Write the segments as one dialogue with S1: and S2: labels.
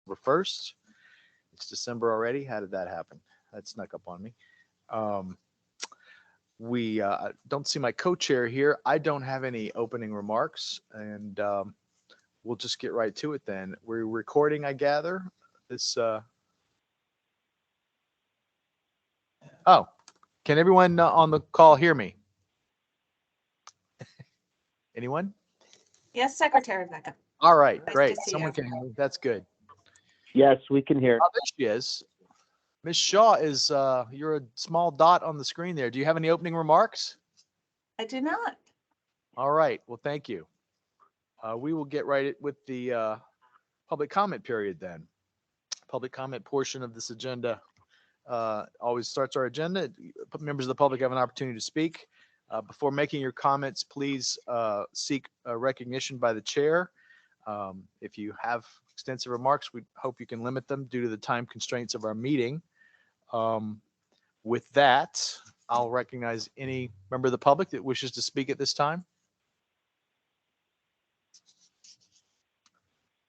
S1: We're 1st. It's December already. How did that happen? That snuck up on me. Um, we don't see my co-chair here. I don't have any opening remarks, and we'll just get right to it then. We're recording, I gather. This. Oh, can everyone on the call hear me? Anyone?
S2: Yes, Secretary Becca.
S1: All right,
S2: Nice
S1: great.
S2: to see
S1: Someone
S2: you.
S1: can hear me. That's good.
S3: Yes, we can hear.
S1: Oh, there she is. Miss Shaw is. You're a small dot on the screen there. Do you have any opening remarks?
S2: I do not.
S1: All right. Well, thank you. We will get right with the public comment period then. Public comment portion of this agenda always starts our agenda. Members of the public have an opportunity to speak. Before making your comments, please seek recognition by the chair. If you have extensive remarks, we hope you can limit them due to the time constraints of our meeting. With that, I'll recognize any member of the public that wishes to speak at this time.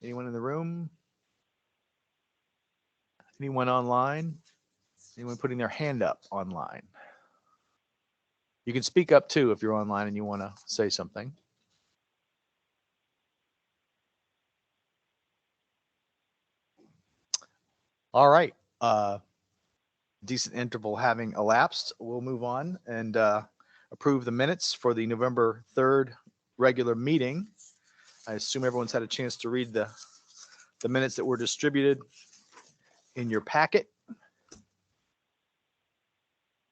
S1: Anyone in the room? Anyone online? Anyone putting their hand up online? You can speak up too if you're online and you want to say something. All right. Decent interval having elapsed, we'll move on and approve the minutes for the November 3rd regular meeting. I assume everyone's had a chance to read the minutes that were distributed in your packet.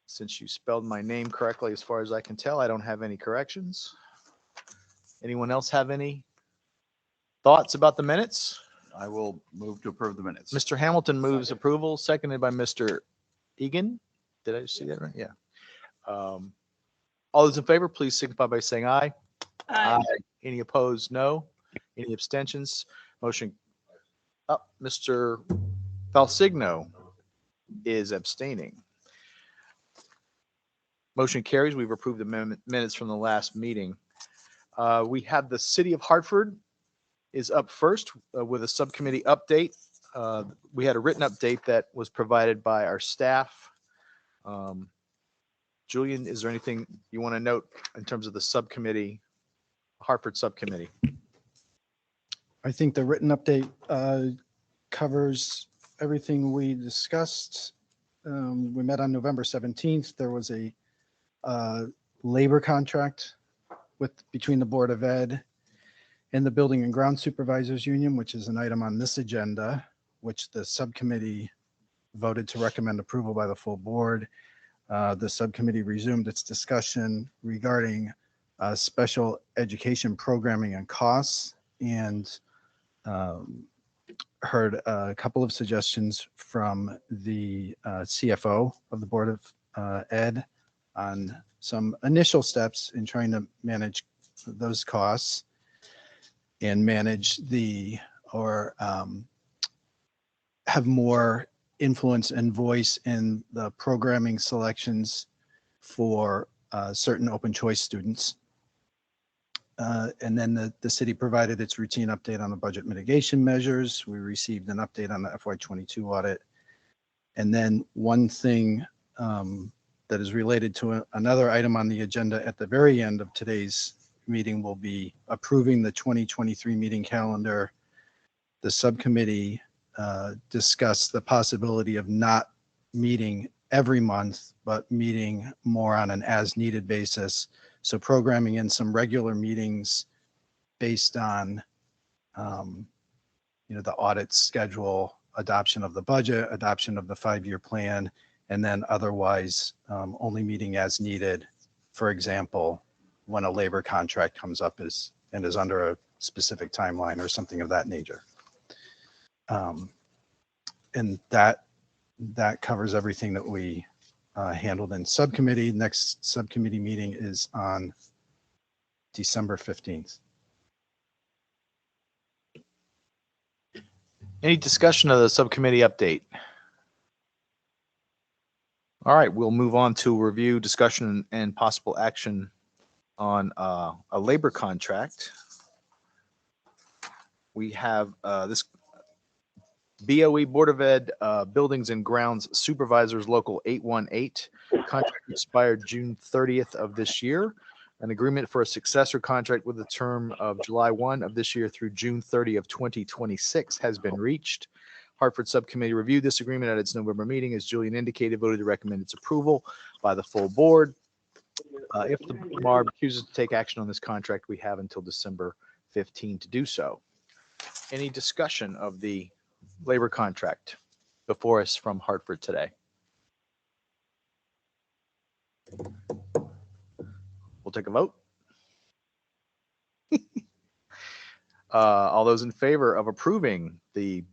S1: Since you spelled my name correctly, as far as I can tell, I don't have any corrections. Anyone else have any thoughts about the minutes?
S4: I will move to approve the minutes.
S1: Mr. Hamilton moves approval, seconded by Mr. Egan. Did I see that right? Yeah. All those in favor, please signify by saying aye. Aye. Any opposed? No. Any abstentions? Motion. Mr. Falsigno is abstaining. Motion carries. We've approved the minutes from the last meeting. We have the City of Hartford is up first with a subcommittee update. We had a written update that was provided by our staff. Julian, is there anything you want to note in terms of the subcommittee, Hartford subcommittee?
S5: I think the written update covers everything we discussed. We met on November 17th. There was a labor contract between the Board of Ed and the Building and Ground Supervisors Union, which is an item on this agenda, which the subcommittee voted to recommend approval by the full board. The subcommittee resumed its discussion regarding special education programming and costs, and heard a couple of suggestions from the CFO of the Board of Ed on some initial steps in trying to manage those costs and manage have more influence and voice in the programming selections for certain open choice students. And then the city provided its routine update on the budget mitigation measures. We received an update on the FY22 audit. And then one thing that is related to another item on the agenda at the very end of today's meeting will be approving the 2023 meeting calendar. The subcommittee discussed the possibility of not meeting every month, but meeting more on an as-needed basis. So programming in some regular meetings based on, the audit schedule, adoption of the budget, adoption of the 5-year plan, and then otherwise only meeting as needed. For example, when a labor contract comes up and is under a specific timeline or something of that nature. And that covers everything that we handled in subcommittee. Next subcommittee meeting is on December 15th.
S1: Any discussion of the subcommittee update? All right, we'll move on to review, discussion, and possible action on a labor contract. We have this BOE Board of Ed Buildings and Grounds Supervisors Local 818. Contract expired June 30th of this year. An agreement for a successor contract with a term of July 1 of this year through June 30 of 2026 has been reached. Hartford Subcommittee reviewed this agreement at its November meeting. As Julian indicated, voted to recommend its approval by the full board. If the Marb chooses to take action on this contract, we have until December 15 to do so. Any discussion of the labor contract before us from Hartford today? We'll take a vote. All those in favor of approving the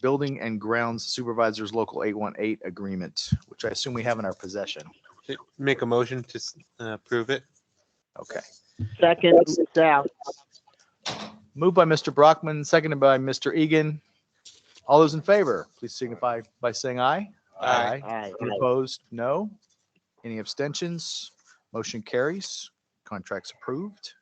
S1: Building and Grounds Supervisors Local 818 agreement, which I assume we have in our possession.
S6: Make a motion to approve it.
S1: Okay.
S3: Second, South.
S1: Moved by Mr. Brockman, seconded by Mr. Egan. All those in favor, please signify by saying aye.
S6: Aye.
S3: Aye.
S1: Any opposed? No. Any abstentions? Motion carries. Contracts approved.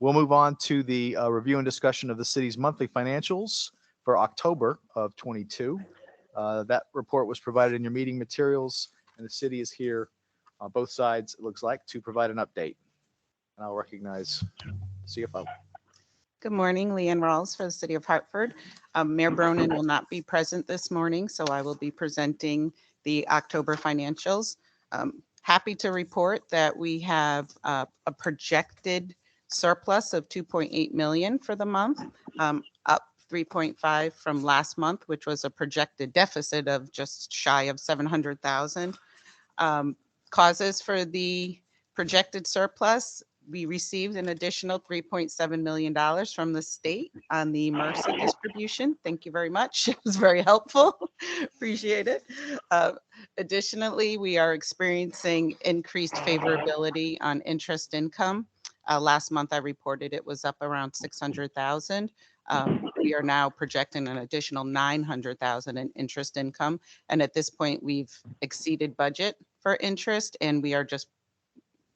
S1: We'll move on to the review and discussion of the city's monthly financials for October of 22. That report was provided in your meeting materials, and the city is here on both sides, it looks like, to provide an update. And I'll recognize CFO.
S7: Good morning, Leanne Rawls for the City of Hartford. Mayor Bronin will not be present this morning, so I will be presenting the October financials. Happy to report that we have a projected surplus of 2.8 million for the month, up 3.5 from last month, which was a projected deficit of just shy of 700,000. Causes for the projected surplus: we received an additional $3.7 million from the state on the Mercy distribution. Thank you very much. It was very helpful. Appreciate it. Additionally, we are experiencing increased favorability on interest income. Last month, I reported it was up around 600,000. We are now projecting an additional 900,000 in interest income. And at this point, we've exceeded budget for interest, and we are just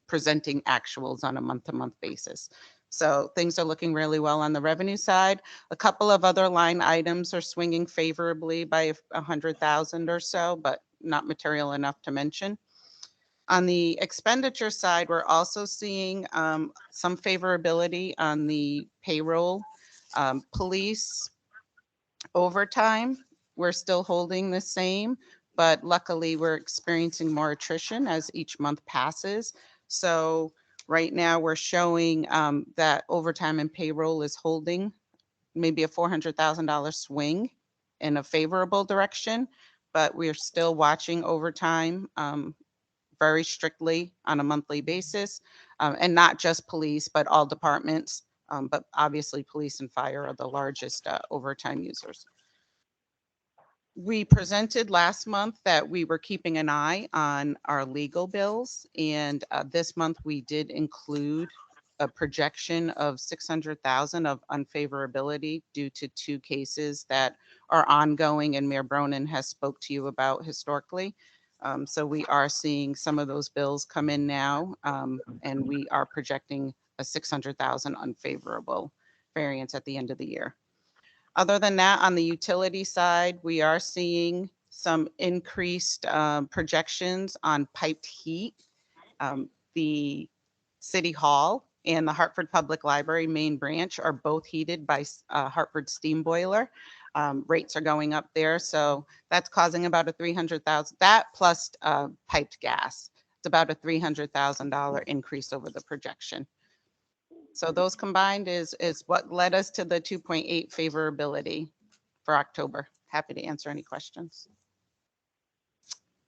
S7: presenting actuals on a month-to-month basis. So things are looking really well on the revenue side. A couple of other line items are swinging favorably by 100,000 or so, but not material enough to mention. On the expenditure side, we're also seeing some favorability on the payroll, police overtime. We're still holding the same, but luckily we're experiencing more attrition as each month passes. So right now we're showing that overtime and payroll is holding maybe a $400,000 swing in a favorable direction, but we're still watching overtime very strictly on a monthly basis, and not just police, but all departments. But obviously police and fire are the largest overtime users. We presented last month that we were keeping an eye on our legal bills, and this month we did include a projection of 600,000 of unfavorability due to two cases that are ongoing and Mayor Bronin has spoke to you about historically. So we are seeing some of those bills come in now, and we are projecting a 600,000 unfavorable variance at the end of the year. Other than that, on the utility side, we are seeing some increased projections on piped heat. The City Hall and the Hartford Public Library main branch are both heated by Hartford steam boiler. Rates are going up there, so that's causing about a 300,000, that plus piped gas. It's about a $300,000 increase over the projection. So those combined is what led us to the 2.8 favorability for October. Happy to answer any questions.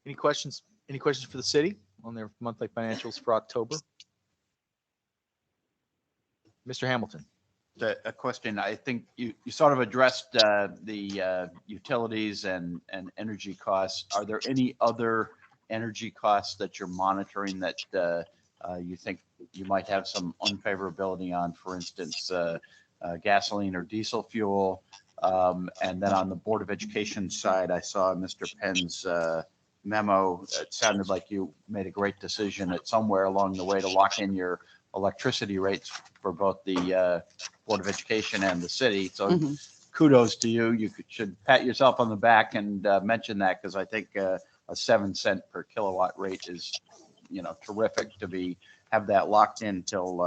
S1: Any questions? Any questions for the city on their monthly financials for October? Mr. Hamilton.
S4: A question. I think you sort of addressed the utilities and energy costs. Are there any other energy costs that you're monitoring that you think you might have some unfavorability on, for instance, gasoline or diesel fuel? And then on the Board of Education side, I saw Mr. Penn's memo. It sounded like you made a great decision at somewhere along the way to lock in your electricity rates for both the Board of Education and the city. So kudos to you. You should pat yourself on the back and mention that, because I think a 7 cent per kilowatt rate is, terrific to have that locked in till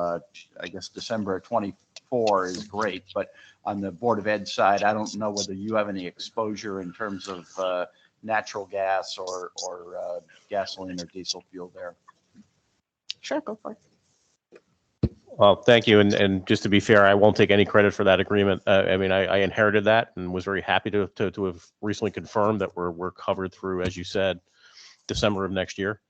S4: I guess December of 24 is great. But on the Board of Ed side, I don't know whether you have any exposure in terms of natural gas or gasoline or diesel fuel there.
S7: Sure, go for it.
S8: Well, thank you. And just to be fair, I won't take any credit for that agreement. I mean, I inherited that and was very happy to have recently confirmed that we're covered through, as you said, December of next year.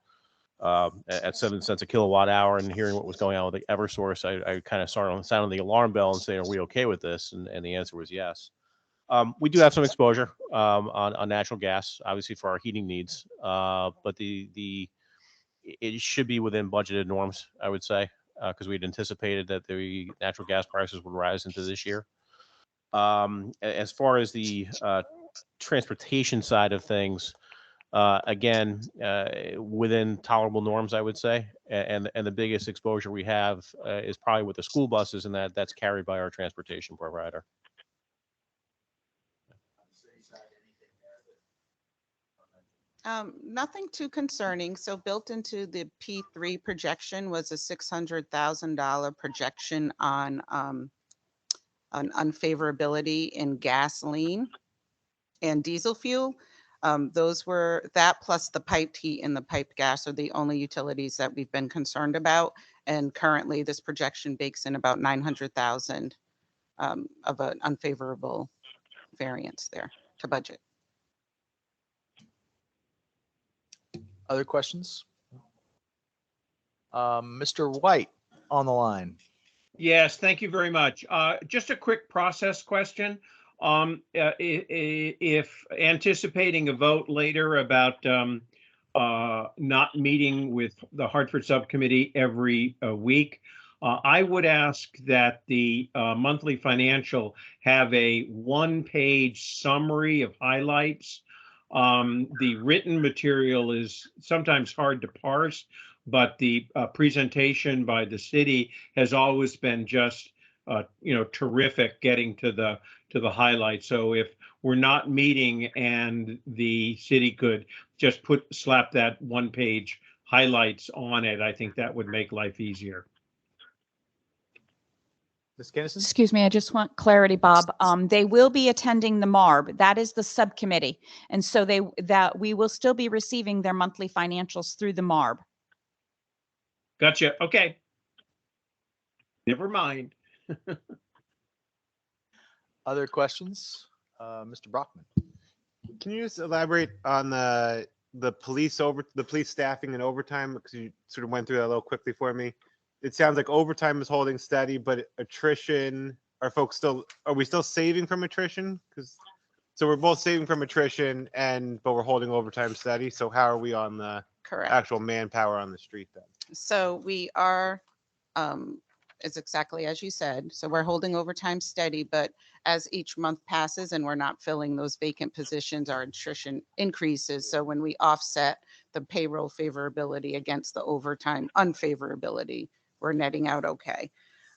S8: At 7 cents a kilowatt hour, and hearing what was going on with the Eversource, I kind of started on the sound of the alarm bell and saying, are we okay with this? And the answer was yes. We do have some exposure on natural gas, obviously for our heating needs, but it should be within budgeted norms, I would say, because we'd anticipated that the natural gas prices would rise into this year. As far as the transportation side of things, again, within tolerable norms, I would say, and the biggest exposure we have is probably with the school buses, and that's carried by our transportation provider.
S7: Nothing too concerning. So built into the P3 projection was a $600,000 projection on an unfavorability in gasoline and diesel fuel. Those were that plus the piped heat and the piped gas are the only utilities that we've been concerned about. And currently this projection bakes in about 900,000 of an unfavorable variance there to budget.
S1: Other questions? Mr. White on the line.
S9: Yes, thank you very much. Just a quick process question. If anticipating a vote later about not meeting with the Hartford subcommittee every week, I would ask that the monthly financial have a one-page summary of highlights. The written material is sometimes hard to parse, but the presentation by the city has always been just terrific, getting to the highlights. So if we're not meeting and the city could just slap that one-page highlights on it, I think that would make life easier.
S1: Ms. Kinnison?
S10: Excuse me, I just want clarity, Bob. They will be attending the Marb. That is the subcommittee. And so we will still be receiving their monthly financials through the Marb.
S9: Gotcha. Okay. Never mind.
S1: Other questions? Mr. Brockman.
S6: Can you just elaborate on the police staffing and overtime? Because you sort of went through that a little quickly for me. It sounds like overtime is holding steady, but attrition, are we still saving from attrition? So we're both saving from attrition but we're holding overtime steady. So how are we on the
S7: Correct.
S6: actual manpower on the street then?
S7: So we are, it's exactly as you said. So we're holding overtime steady, but as each month passes and we're not filling those vacant positions, our attrition increases. So when we offset the payroll favorability against the overtime unfavorability, we're netting out okay.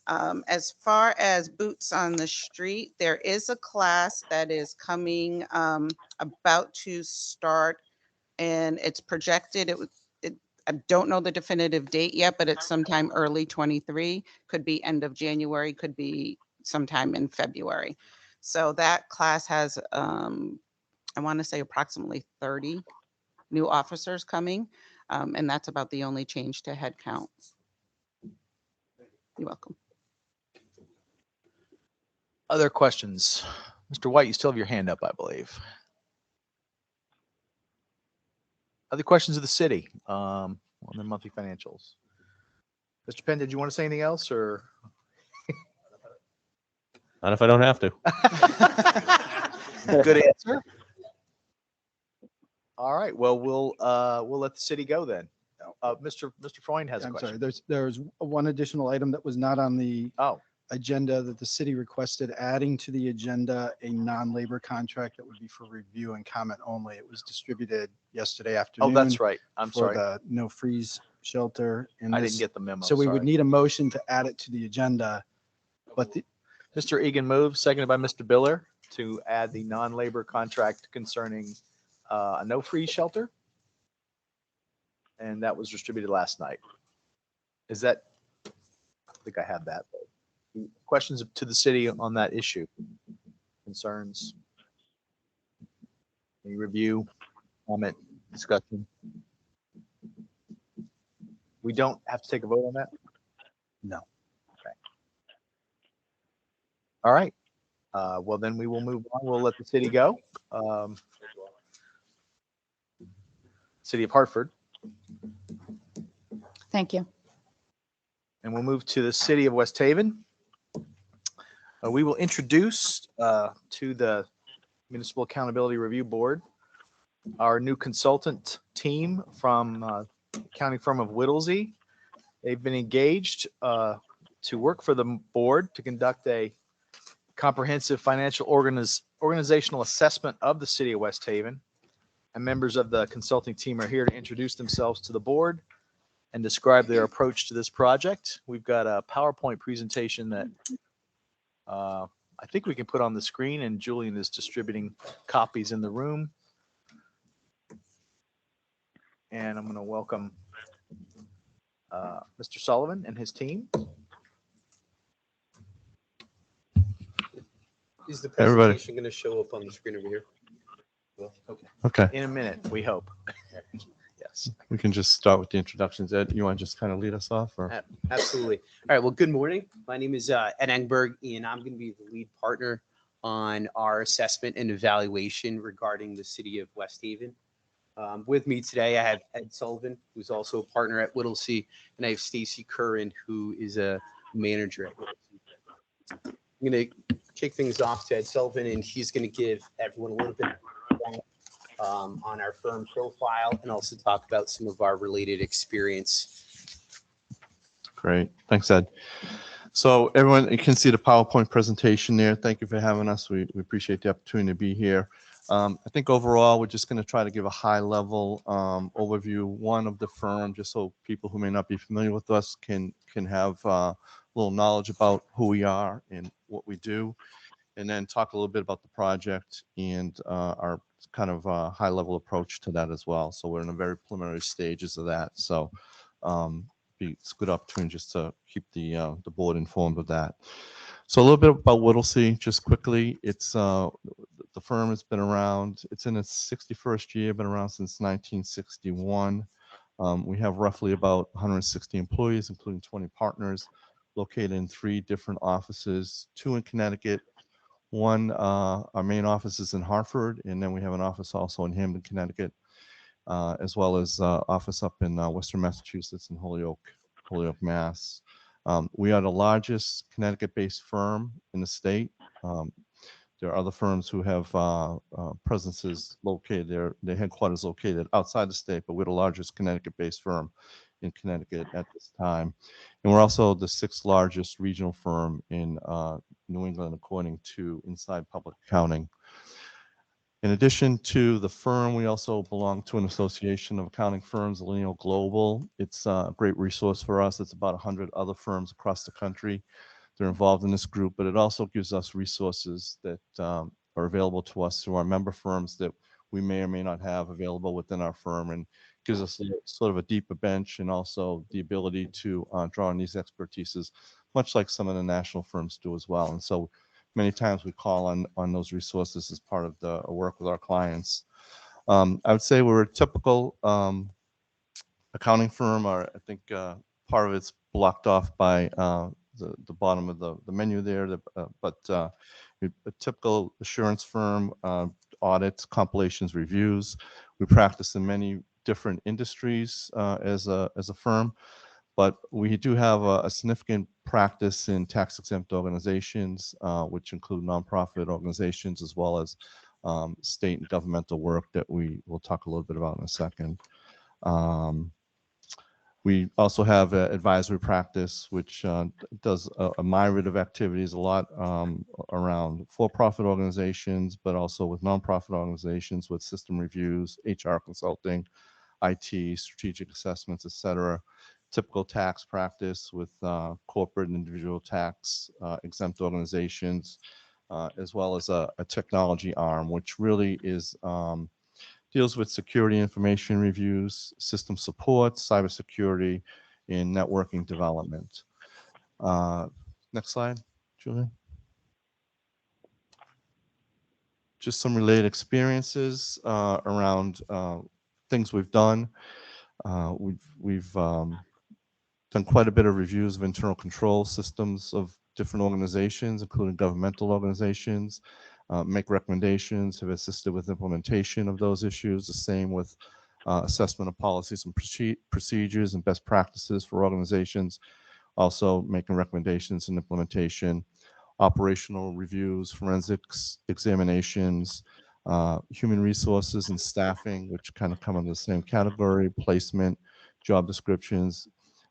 S7: As far as boots on the street, there is a class that is coming, about to start, and it's projected. I don't know the definitive date yet, but it's sometime early 23, could be end of January, could be sometime in February. So that class has, I want to say approximately 30 new officers coming, and that's about the only change to head count. You're welcome.
S1: Other questions? Mr. White, you still have your hand up, I believe. Other questions of the city on their monthly financials? Mr. Penn, did you want to say anything else, or?
S8: Not if I don't have to.
S1: Good answer. All right. Well, we'll let the city go then. Mr. Freund has a
S5: I'm
S1: question.
S5: sorry, there's one additional item that was not on the
S1: Oh,
S5: agenda that the city requested, adding to the agenda a non-labor contract that would be for review and comment only. It was distributed yesterday
S1: oh,
S5: afternoon.
S1: that's right. I'm
S5: for
S1: sorry.
S5: the no freeze shelter.
S1: I didn't get the memo.
S5: So we would
S1: sorry.
S5: need a motion to add it to the agenda, but
S1: Mr. Egan moves, seconded by Mr. Biller to add the non-labor contract concerning a no-freeze shelter. And that was distributed last night. Is that, I think I have that. Questions to the city on that issue? Concerns? Any review, comment, discussion? We don't have to take a vote on that?
S5: No.
S1: Okay. All right. Well, then we will move on. We'll let the city go. City of Hartford.
S10: Thank you.
S1: And we'll move to the city of West Haven. We will introduce to the Municipal Accountability Review Board our new consultant team from accounting firm of Whittlesey. They've been engaged to work for the board to conduct a comprehensive financial organizational assessment of the city of West Haven. And members of the consulting team are here to introduce themselves to the board and describe their approach to this project. We've got a PowerPoint presentation that I think we can put on the screen, and Julian is distributing copies in the room. And I'm going to welcome Mr. Sullivan and his team.
S11: Is the
S8: Everybody.
S11: presentation going to show up on the screen over here?
S8: Okay,
S1: In a minute, we hope. Yes.
S8: we can just start with the introductions. Ed, you want to just kind of lead us off, or?
S11: Absolutely. All right. Well, good morning. My name is Ed Engberg, and I'm going to be the lead partner on our assessment and evaluation regarding the city of West Haven. With me today, I have Ed Sullivan, who's also a partner at Whittlesey, and I have Stacy Curran, who is a manager at Whittlesey. I'm going to kick things off to Ed Sullivan, and he's going to give everyone a little bit on our firm profile and also talk about some of our related experience.
S8: Great. Thanks, Ed. So everyone, you can see the PowerPoint presentation there. Thank you for having us. We appreciate the opportunity to be here. I think overall, we're just going to try to give a high-level overview, one, of the firm, just so people who may not be familiar with us can have a little knowledge about who we are and what we do, and then talk a little bit about the project and our kind of high-level approach to that as well. So we're in the very preliminary stages of that. So it's a good opportunity just to keep the board informed of that. So a little bit about Whittlesey, just quickly. It's the firm has been around. It's in its 61st year, been around since 1961. We have roughly about 160 employees, including 20 partners, located in 3 different offices, 2 in Connecticut. One, our main office is in Hartford, and then we have an office also in Hamden, Connecticut, as well as office up in Western Massachusetts in Holyoke, Mass. We are the largest Connecticut-based firm in the state. There are other firms who have presences located there, their headquarters located outside the state, but we're the largest Connecticut-based firm in Connecticut at this time. And we're also the 6th largest regional firm in New England, according to Inside Public Accounting. In addition to the firm, we also belong to an association of accounting firms, Lineal Global. It's a great resource for us. It's about 100 other firms across the country. They're involved in this group, but it also gives us resources that are available to us through our member firms that we may or may not have available within our firm, and gives us sort of a deeper bench and also the ability to draw on these expertises, much like some of the national firms do as well. And so many times we call on those resources as part of the work with our clients. I would say we're a typical accounting firm, or I think part of it's blocked off by the bottom of the menu there, but a typical assurance firm, audits, compilations, reviews. We practice in many different industries as a firm, but we do have a significant practice in tax-exempt organizations, which include nonprofit organizations, as well as state and governmental work that we will talk a little bit about in a second. We also have an advisory practice, which does a myriad of activities, a lot around for-profit organizations, but also with nonprofit organizations, with system reviews, HR consulting, IT, strategic assessments, et cetera. Typical tax practice with corporate and individual tax exempt organizations,
S12: as well as a technology arm, which really is deals with security information reviews, system support, cybersecurity, and networking development. Next slide, Julie. Just some related experiences around things we've done. We've done quite a bit of reviews of internal control systems of different organizations, including governmental organizations, make recommendations, have assisted with implementation of those issues. The same with assessment of policies and procedures and best practices for organizations. Also making recommendations and implementation, operational reviews, forensics examinations, human resources and staffing, which kind of come under the same category, placement, job descriptions,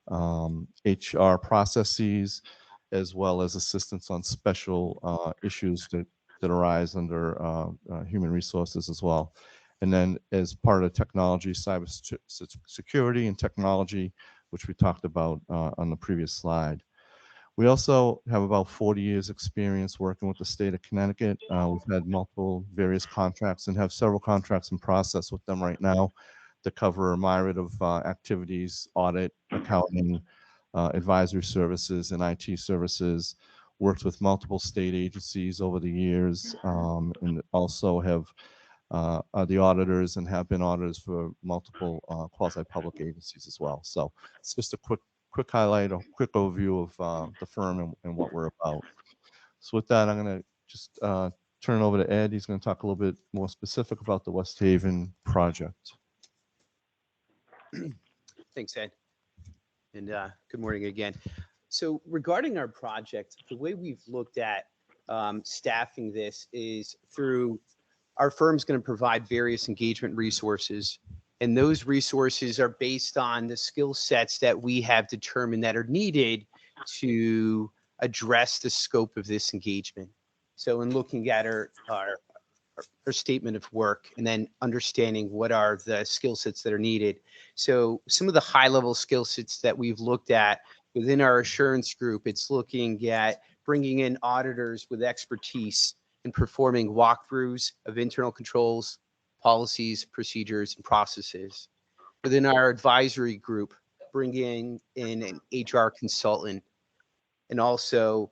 S12: HR processes, as well as assistance on special issues that arise under human resources as well. And then as part of technology, cyber security and technology, which we talked about on the previous slide. We also have about 40 years experience working with the state of Connecticut. We've had multiple various contracts and have several contracts in process with them right now to cover a myriad of activities, audit, accounting, advisory services, and IT services. Worked with multiple state agencies over the years, and also have are the auditors and have been auditors for multiple quasi-public agencies as well. So it's just a quick highlight, a quick overview of the firm and what we're about. So with that, I'm going to just turn it over to Ed. He's going to talk a little bit more specific about the West Haven project.
S11: Thanks, Ed. And good morning again. So regarding our project, the way we've looked at staffing this is through our firm's going to provide various engagement resources. And those resources are based on the skill sets that we have determined that are needed to address the scope of this engagement. So in looking at our statement of work and then understanding what are the skill sets that are needed. So some of the high level skill sets that we've looked at within our assurance group, it's looking at bringing in auditors with expertise in performing walkthroughs of internal controls, policies, procedures, and processes. Within our advisory group, bringing in an HR consultant and also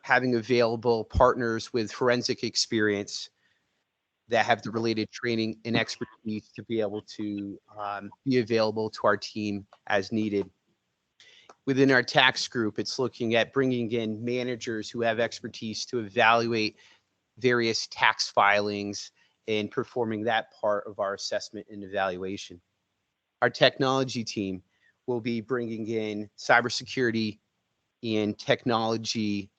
S11: having available partners with forensic experience that have the related training and expertise to be able to be available to our team as needed. Within our tax group, it's looking at bringing in managers who have expertise to evaluate various tax filings and performing that part of our assessment and evaluation. Our technology team will be bringing in cybersecurity and technology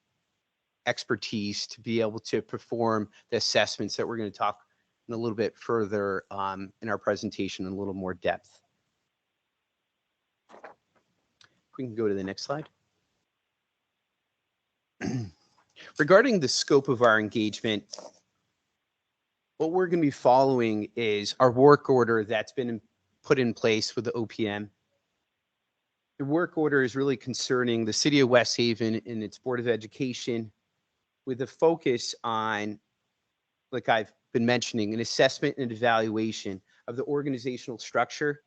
S11: expertise to be able to perform the assessments that we're going to talk in a little bit further in our presentation in a little more depth. We can go to the next slide. Regarding the scope of our engagement, what we're going to be following is our work order that's been put in place with the OPM. The work order is really concerning the City of West Haven and its Board of Education with a focus on, like I've been mentioning, an assessment and evaluation of the organizational structure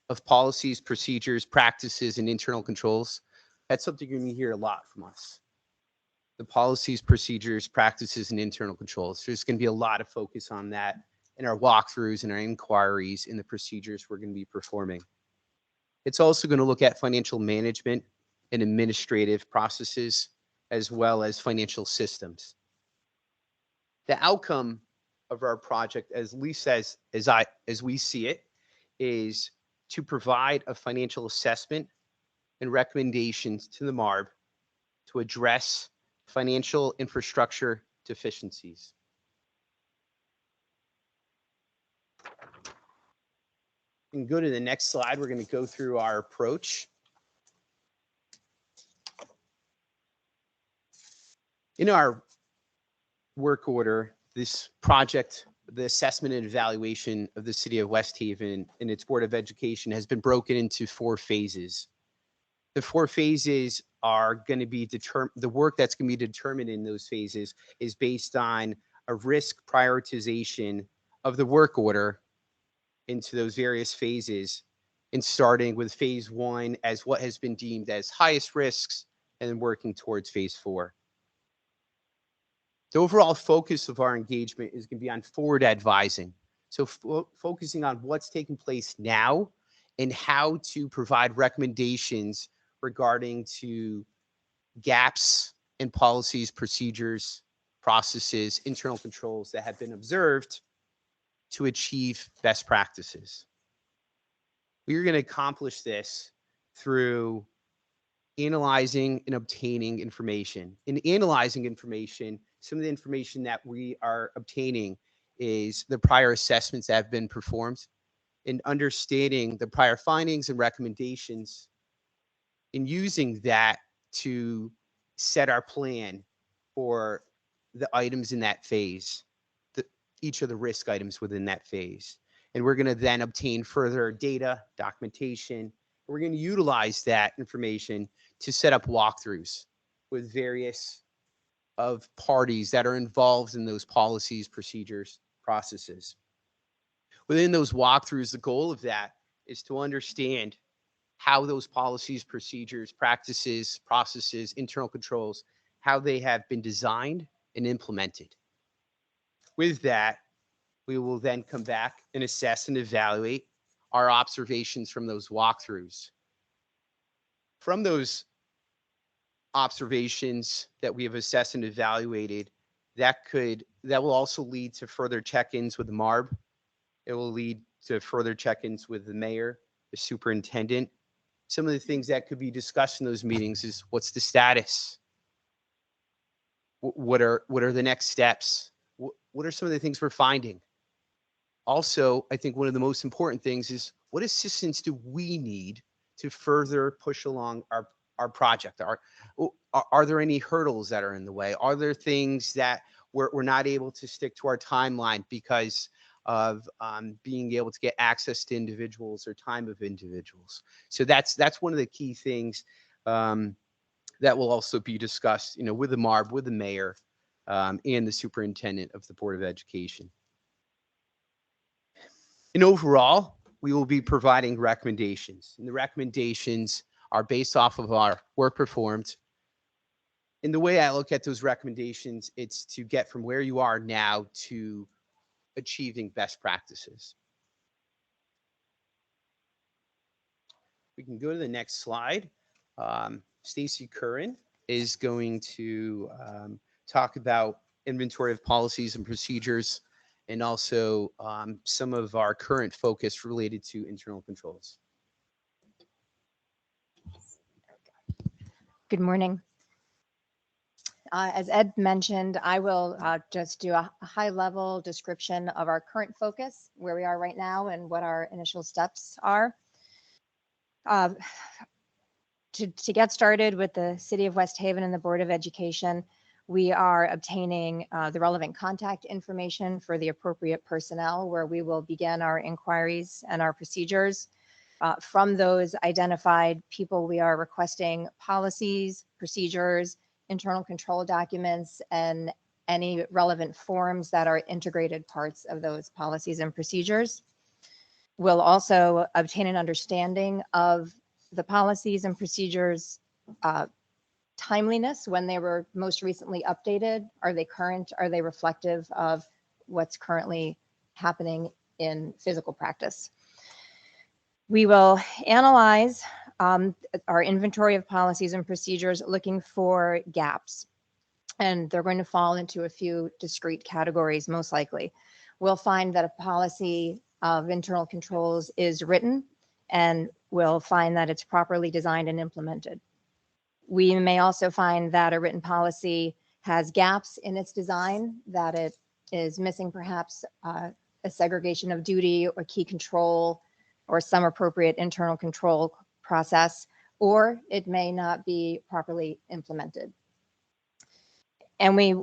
S11: of policies, procedures, practices, and internal controls. That's something you're going to hear a lot from us. The policies, procedures, practices, and internal controls. There's going to be a lot of focus on that in our walkthroughs and our inquiries in the procedures we're going to be performing. It's also going to look at financial management and administrative processes, as well as financial systems. The outcome of our project, as least as we see it, is to provide a financial assessment and recommendations to the Marb to address financial infrastructure deficiencies. We can go to the next slide. We're going to go through our approach. In our work order, this project, the assessment and evaluation of the City of West Haven and its Board of Education has been broken into 4 phases. The 4 phases are going to be determined, the work that's going to be determined in those phases is based on a risk prioritization of the work order into those various phases, and starting with phase 1 as what has been deemed as highest risks, and then working towards phase 4. The overall focus of our engagement is going to be on forward advising. So focusing on what's taking place now and how to provide recommendations regarding to gaps in policies, procedures, processes, internal controls that have been observed to achieve best practices. We are going to accomplish this through analyzing and obtaining information. In analyzing information, some of the information that we are obtaining is the prior assessments that have been performed, and understanding the prior findings and recommendations, and using that to set our plan for the items in that phase, each of the risk items within that phase. And we're going to then obtain further data, documentation. We're going to utilize that information to set up walkthroughs with various of parties that are involved in those policies, procedures, processes. Within those walkthroughs, the goal of that is to understand how those policies, procedures, practices, processes, internal controls, how they have been designed and implemented. With that, we will then come back and assess and evaluate our observations from those walkthroughs. From those observations that we have assessed and evaluated, that will also lead to further check-ins with the Marb. It will lead to further check-ins with the mayor, the superintendent. Some of the things that could be discussed in those meetings is what's the status? What are the next steps? What are some of the things we're finding? Also, I think one of the most important things is what assistance do we need to further push along our project? Are there any hurdles that are in the way? Are there things that we're not able to stick to our timeline because of being able to get access to individuals or time of individuals? So that's one of the key things that will also be discussed, with the Marb, with the mayor, and the superintendent of the Board of Education. And overall, we will be providing recommendations, and the recommendations are based off of our work performed. And the way I look at those recommendations, it's to get from where you are now to achieving best practices. We can go to the next slide. Stacy Curran is going to talk about inventory of policies and procedures, and also some of our current focus related to internal controls.
S13: Good morning. As Ed mentioned, I will just do a high-level description of our current focus, where we are right now, and what our initial steps are. To get started with the City of West Haven and the Board of Education, we are obtaining the relevant contact information for the appropriate personnel, where we will begin our inquiries and our procedures. From those identified people, we are requesting policies, procedures, internal control documents, and any relevant forms that are integrated parts of those policies and procedures. We'll also obtain an understanding of the policies and procedures timeliness, when they were most recently updated. Are they current? Are they reflective of what's currently happening in physical practice? We will analyze our inventory of policies and procedures, looking for gaps. And they're going to fall into a few discrete categories, most likely. We'll find that a policy of internal controls is written, and we'll find that it's properly designed and implemented. We may also find that a written policy has gaps in its design, that it is missing perhaps a segregation of duty or key control or some appropriate internal control process, or it may not be properly implemented. And we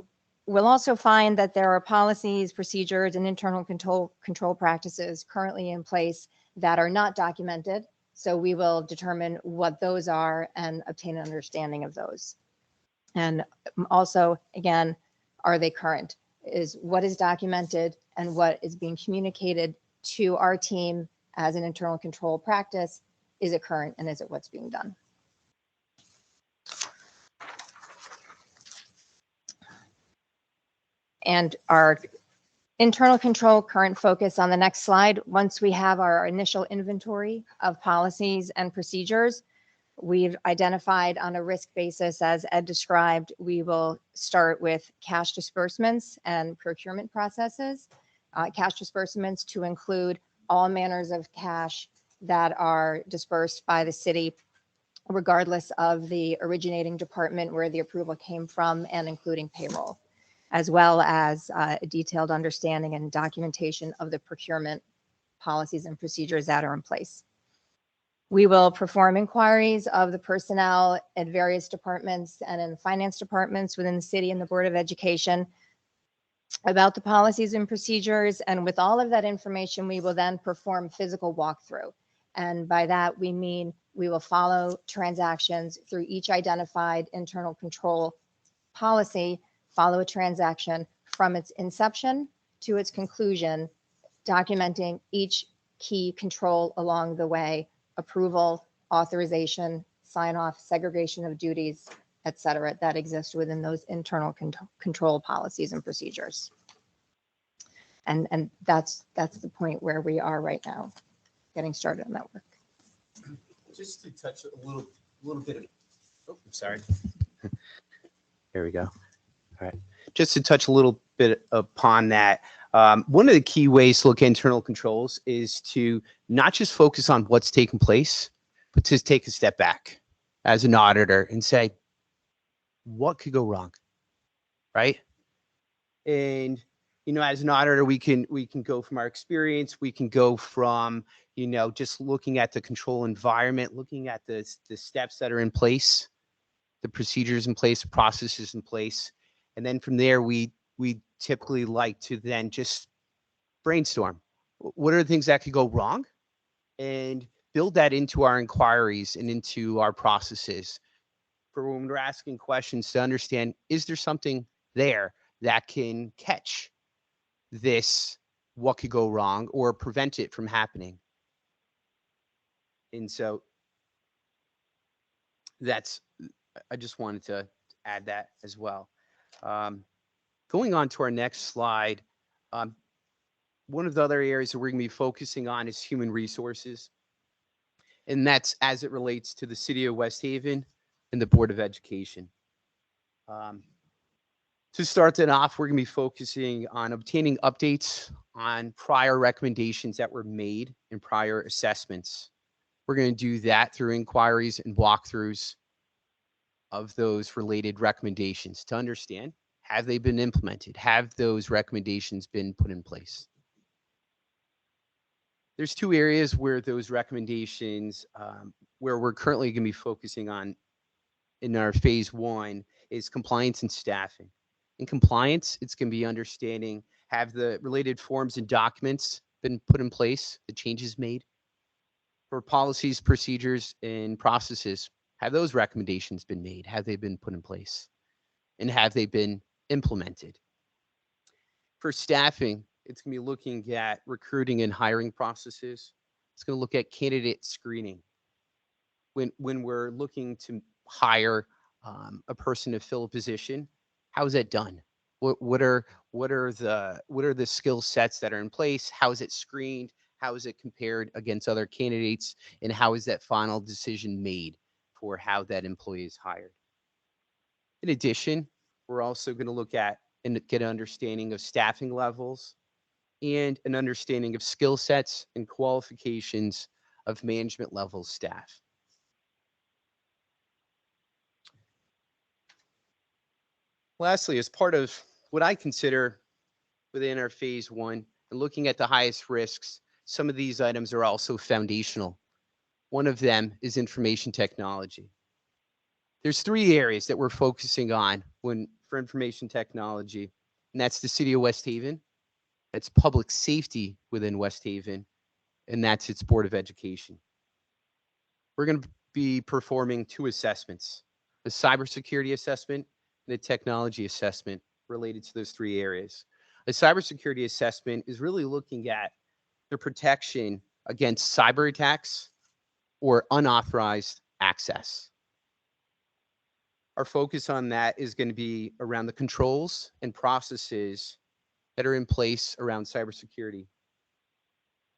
S13: will also find that there are policies, procedures, and internal control practices currently in place that are not documented, So we will determine what those are and obtain an understanding of those. And also, again, are they current? Is what is documented and what is being communicated to our team as an internal control practice, is it current and is it what's being done? And our internal control current focus on the next slide. Once we have our initial inventory of policies and procedures, we've identified on a risk basis, as Ed described, we will start with cash disbursements and procurement processes. Cash disbursements to include all manners of cash that are dispersed by the city, regardless of the originating department where the approval came from, and including payroll, as well as a detailed understanding and documentation of the procurement policies and procedures that are in place. We will perform inquiries of the personnel at various departments and in finance departments within the city and the Board of Education about the policies and procedures. And with all of that information, we will then perform physical walkthrough. And by that, we mean we will follow transactions through each identified internal control policy, follow a transaction from its inception to its conclusion, documenting each key control along the way: approval, authorization, sign off, segregation of duties, et cetera, that exist within those internal control policies and procedures. And that's the point where we are right now, getting started on that work.
S11: Just to touch a little bit of, oh, I'm sorry. There we go. All right. Just to touch a little bit upon that. One of the key ways to look at internal controls is to not just focus on what's taking place, but to take a step back as an auditor and say, what could go wrong, right? And, you know, as an auditor, we can go from our experience, we can go from, you know, just looking at the control environment, looking at the steps that are in place, the procedures in place, the processes in place. And then from there, we typically like to then just brainstorm. What are the things that could go wrong? And build that into our inquiries and into our processes for when we're asking questions to understand, is there something there that can catch this, what could go wrong, or prevent it from happening? And so that's, I just wanted to add that as well. Going on to our next slide, one of the other areas that we're going to be focusing on is human resources. And that's as it relates to the City of West Haven and the Board of Education. To start that off, we're going to be focusing on obtaining updates on prior recommendations that were made in prior assessments. We're going to do that through inquiries and walkthroughs of those related recommendations to understand, have they been implemented? Have those recommendations been put in place? There's two areas where those recommendations, where we're currently going to be focusing on in our phase one, is compliance and staffing. In compliance, it's going to be understanding, have the related forms and documents been put in place, the changes made? For policies, procedures, and processes, have those recommendations been made? Have they been put in place? And have they been implemented? For staffing, it's going to be looking at recruiting and hiring processes. It's going to look at candidate screening. When we're looking to hire a person to fill a position, how is that done? What are the skill sets that are in place? How is it screened? How is it compared against other candidates? And how is that final decision made for how that employee is hired? In addition, we're also going to look at and get an understanding of staffing levels and an understanding of skill sets and qualifications of management level staff. Lastly, as part of what I consider within our phase one and looking at the highest risks, some of these items are also foundational. One of them is information technology. There's three areas that we're focusing on for information technology, and that's the City of West Haven, that's public safety within West Haven, and that's its Board of Education. we're going to be performing 2 assessments, a cybersecurity assessment and a technology assessment related to those 3 areas. A cybersecurity assessment is really looking at the protection against cyber attacks or unauthorized access. Our focus on that is going to be around the controls and processes that are in place around cybersecurity.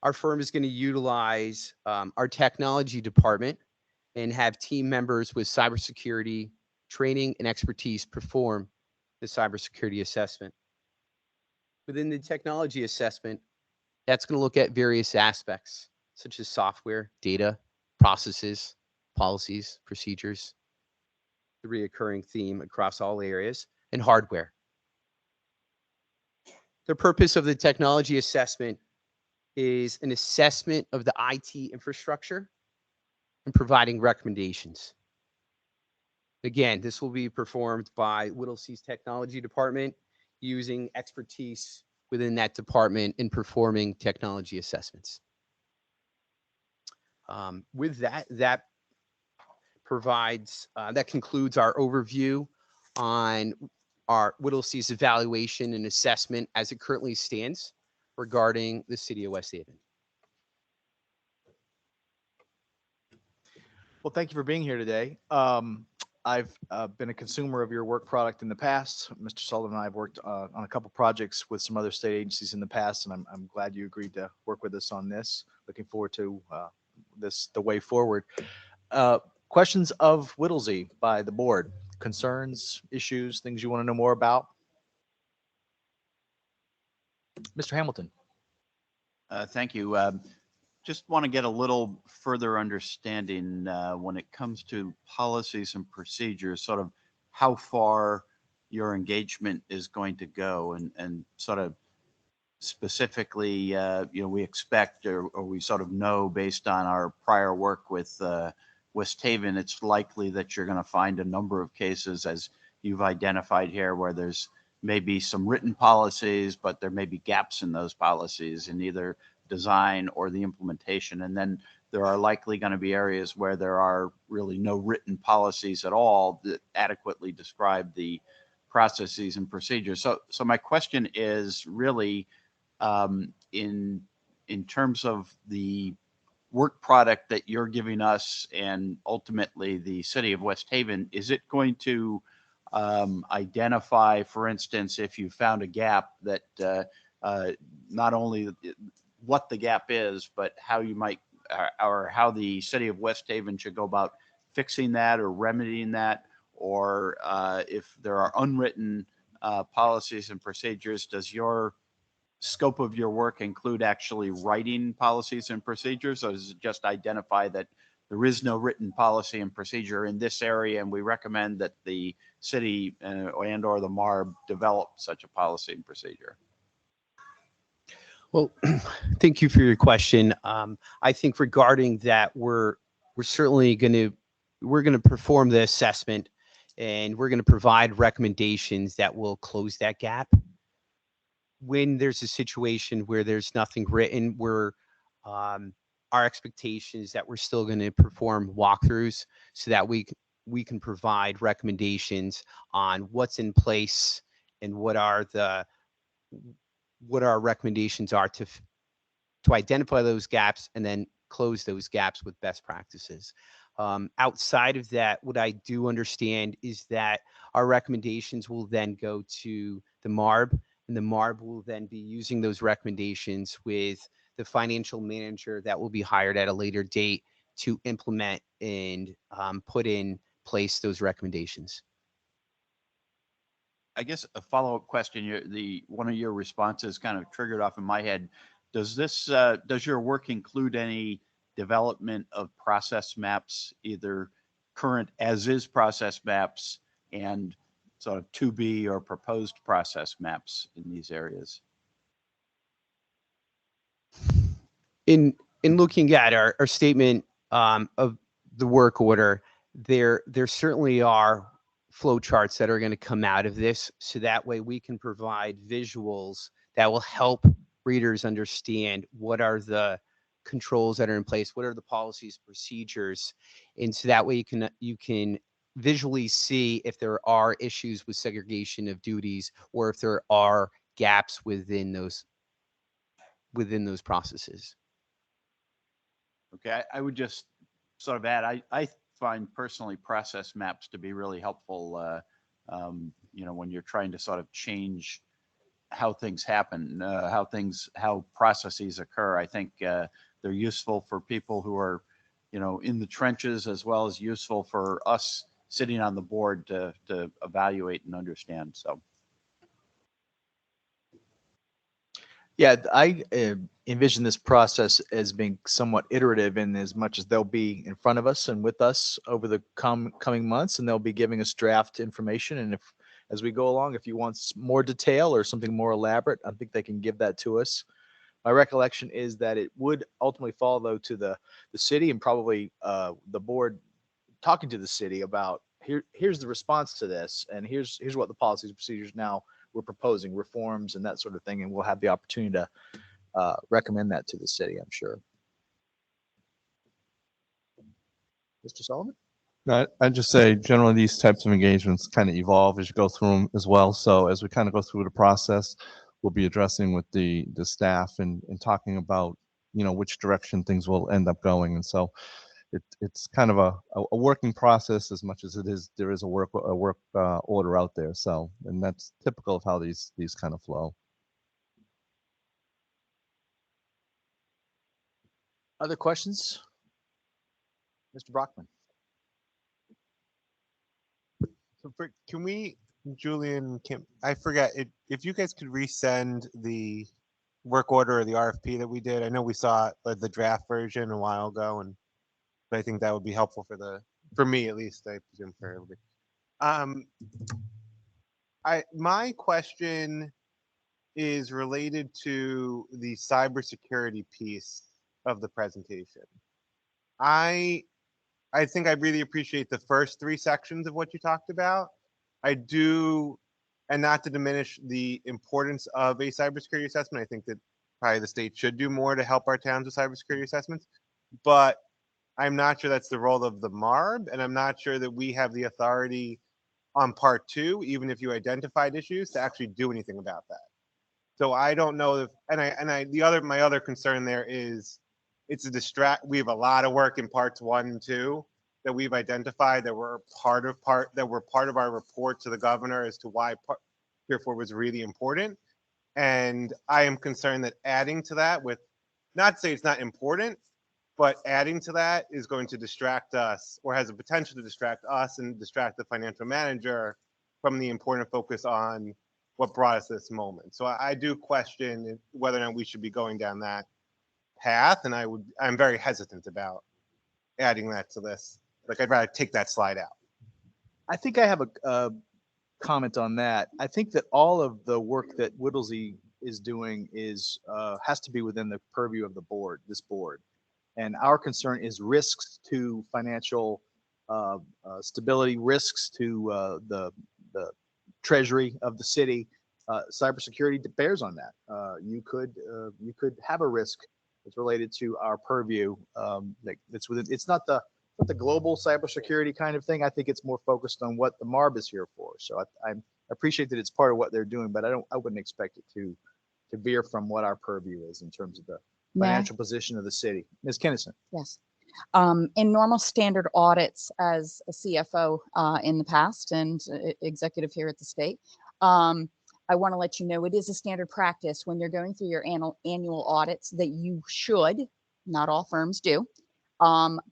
S11: Our firm is going to utilize our technology department and have team members with cybersecurity training and expertise perform the cybersecurity assessment. Within the technology assessment, that's going to look at various aspects such as software, data, processes, policies, procedures, the recurring theme across all areas, and hardware. The purpose of the technology assessment is an assessment of the IT infrastructure and providing recommendations. Again, this will be performed by Whittlesey's technology department using expertise within that department in performing technology assessments. With that, that concludes our overview on our Whittlesey's evaluation and assessment as it currently stands regarding the city of West Haven.
S1: Well, thank you for being here today. I've been a consumer of your work product in the past. Mr. Sullivan and I have worked on a couple projects with some other state agencies in the past, and I'm glad you agreed to work with us on this. Looking forward to the way forward. Questions of Whittlesey by the board? Concerns, issues, things you want to know more about? Mr. Hamilton.
S4: Thank you. Just want to get a little further understanding when it comes to policies and procedures, sort of how far your engagement is going to go, and sort of specifically, we expect or we sort of know based on our prior work with West Haven, it's likely that you're going to find a number of cases, as you've identified here, where there's maybe some written policies, but there may be gaps in those policies in either design or the implementation. And then there are likely going to be areas where there are really no written policies at all that adequately describe the processes and procedures. So my question is really in terms of the work product that you're giving us and ultimately the city of West Haven, is it going to identify, for instance, if you found a gap, that not only what the gap is, but how you might or how the city of West Haven should go about fixing that or remedying that, or if there are unwritten policies and procedures, does your scope of your work include actually writing policies and procedures, or does it just identify that there is no written policy and procedure in this area, and we recommend that the city and or the Marb develop such a policy and procedure?
S11: Well, thank you for your question. I think regarding that, we're certainly going to perform the assessment, and we're going to provide recommendations that will close that gap. When there's a situation where there's nothing written, our expectation is that we're still going to perform walkthroughs so that we can provide recommendations on what's in place and what our recommendations are to identify those gaps and then close those gaps with best practices. Outside of that, what I do understand is that our recommendations will then go to the Marb, and the Marb will then be using those recommendations with the financial manager that will be hired at a later date to implement and put in place those recommendations.
S4: I guess a follow-up question, one of your responses kind of triggered off in my head. Does your work include any development of process maps, either current as-is process maps and sort of to be or proposed process maps in these areas?
S11: In looking at our statement of the work order, there certainly are flow charts that are going to come out of this, so that way we can provide visuals that will help readers understand what are the controls that are in place? What are the policies, procedures? And so that way you can visually see if there are issues with segregation of duties or if there are gaps within those processes.
S4: Okay, I would just sort of add, I find personally process maps to be really helpful, when you're trying to sort of change how things happen, how processes occur. I think they're useful for people who are, in the trenches, as well as useful for us sitting on the board to evaluate and understand. So.
S1: Yeah, I envision this process as being somewhat iterative in as much as they'll be in front of us and with us over the coming months, and they'll be giving us draft information. And if, as we go along, if you want more detail or something more elaborate, I think they can give that to us. My recollection is that it would ultimately fall, though, to the city and probably the board talking to the city about here's the response to this, and here's what the policies and procedures now we're proposing, reforms and that sort of thing, and we'll have the opportunity to recommend that to the city, I'm sure. Mr. Sullivan?
S12: I'd just say generally these types of engagements kind of evolve as you go through them as well. So as we kind of go through the process, we'll be addressing with the staff and talking about, which direction things will end up going. And so it's kind of a working process as much as there is a work order out there. So, and that's typical of how these kind of flow.
S1: Other questions? Mr. Brockman?
S6: So can we, Julian, I forget if you guys could resend the work order or the RFP that we did. I know we saw the draft version a while ago, but I think that would be helpful for me at least. I presume for everybody. My question is related to the cybersecurity piece of the presentation. I think I really appreciate the first 3 sections of what you talked about. I do, and not to diminish the importance of a cybersecurity assessment. I think that probably the state should do more to help our towns with cybersecurity assessments, but I'm not sure that's the role of the Marb, and I'm not sure that we have the authority on part 2, even if you identified issues, to actually do anything about that. So I don't know if, my other concern there is we have a lot of work in parts 1 and 2 that we've identified that were part of our report to the governor as to why Tier 4 was really important. And I am concerned that adding to that not to say it's not important, but adding to that is going to distract us, or has the potential to distract us and distract the financial manager from the important focus on what brought us to this moment. So I do question whether or not we should be going down that path, and I'm very hesitant about adding that to this. Like, I'd rather take that slide out.
S1: I think I have a comment on that. I think that all of the work that Whittlesey is doing has to be within the purview of this board. And our concern is risks to financial stability, risks to the treasury of the city. Cybersecurity bears on that. You could have a risk that's related to our purview. That's within. It's not the global cybersecurity kind of thing. I think it's more focused on what the Marb is here for. So I appreciate that it's part of what they're doing, but I wouldn't expect it to veer from what our purview is in terms of the financial position of the city. Ms. Kinnison.
S10: Yes. In normal standard audits as a CFO in the past and executive here at the state, I want to let you know it is a standard practice when you're going through your annual audits that you should, not all firms do,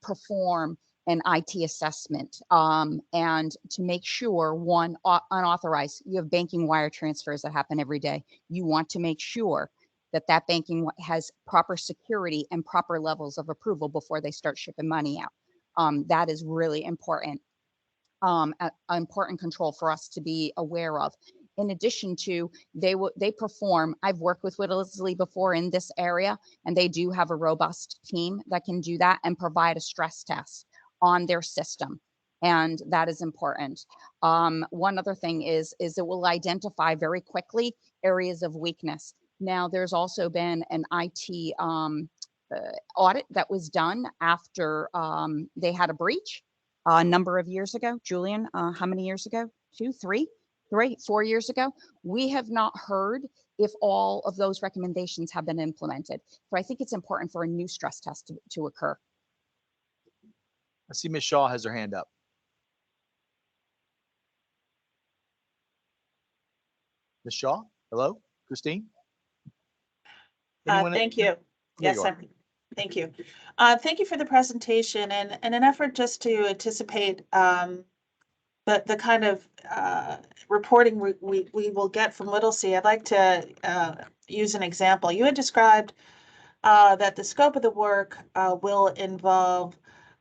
S10: perform an IT assessment and to make sure, one, unauthorized, you have banking wire transfers that happen every day. You want to make sure that banking has proper security and proper levels of approval before they start shipping money out. That is really important, important control for us to be aware of. In addition to, they perform, I've worked with Whittlesey before in this area, and they do have a robust team that can do that and provide a stress test on their system. And that is important. One other thing is it will identify very quickly areas of weakness. Now, there's also been an IT audit that was done after they had a breach a number of years ago. Julian, how many years ago? 2, 3, 4 years ago? We have not heard if all of those recommendations have been implemented. So I think it's important for a new stress test to occur.
S1: I see Ms. Shaw has her hand up. Ms. Shaw, hello, Christine? Anyone-
S2: Thank you.
S1: There
S2: Yes,
S1: you are.
S2: thank you. Thank you for the presentation and an effort just to anticipate the kind of reporting we will get from Whittlesey. I'd like to use an example. You had described that the scope of the work will involve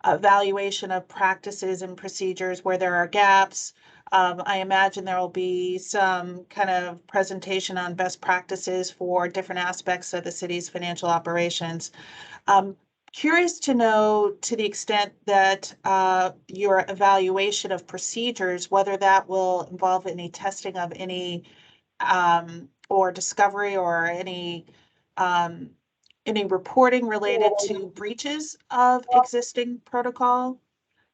S2: evaluation of practices and procedures where there are gaps. I imagine there will be some kind of presentation on best practices for different aspects of the city's financial operations. Curious to know, to the extent that your evaluation of procedures, whether that will involve any testing of any or discovery or any reporting related to breaches of existing protocol.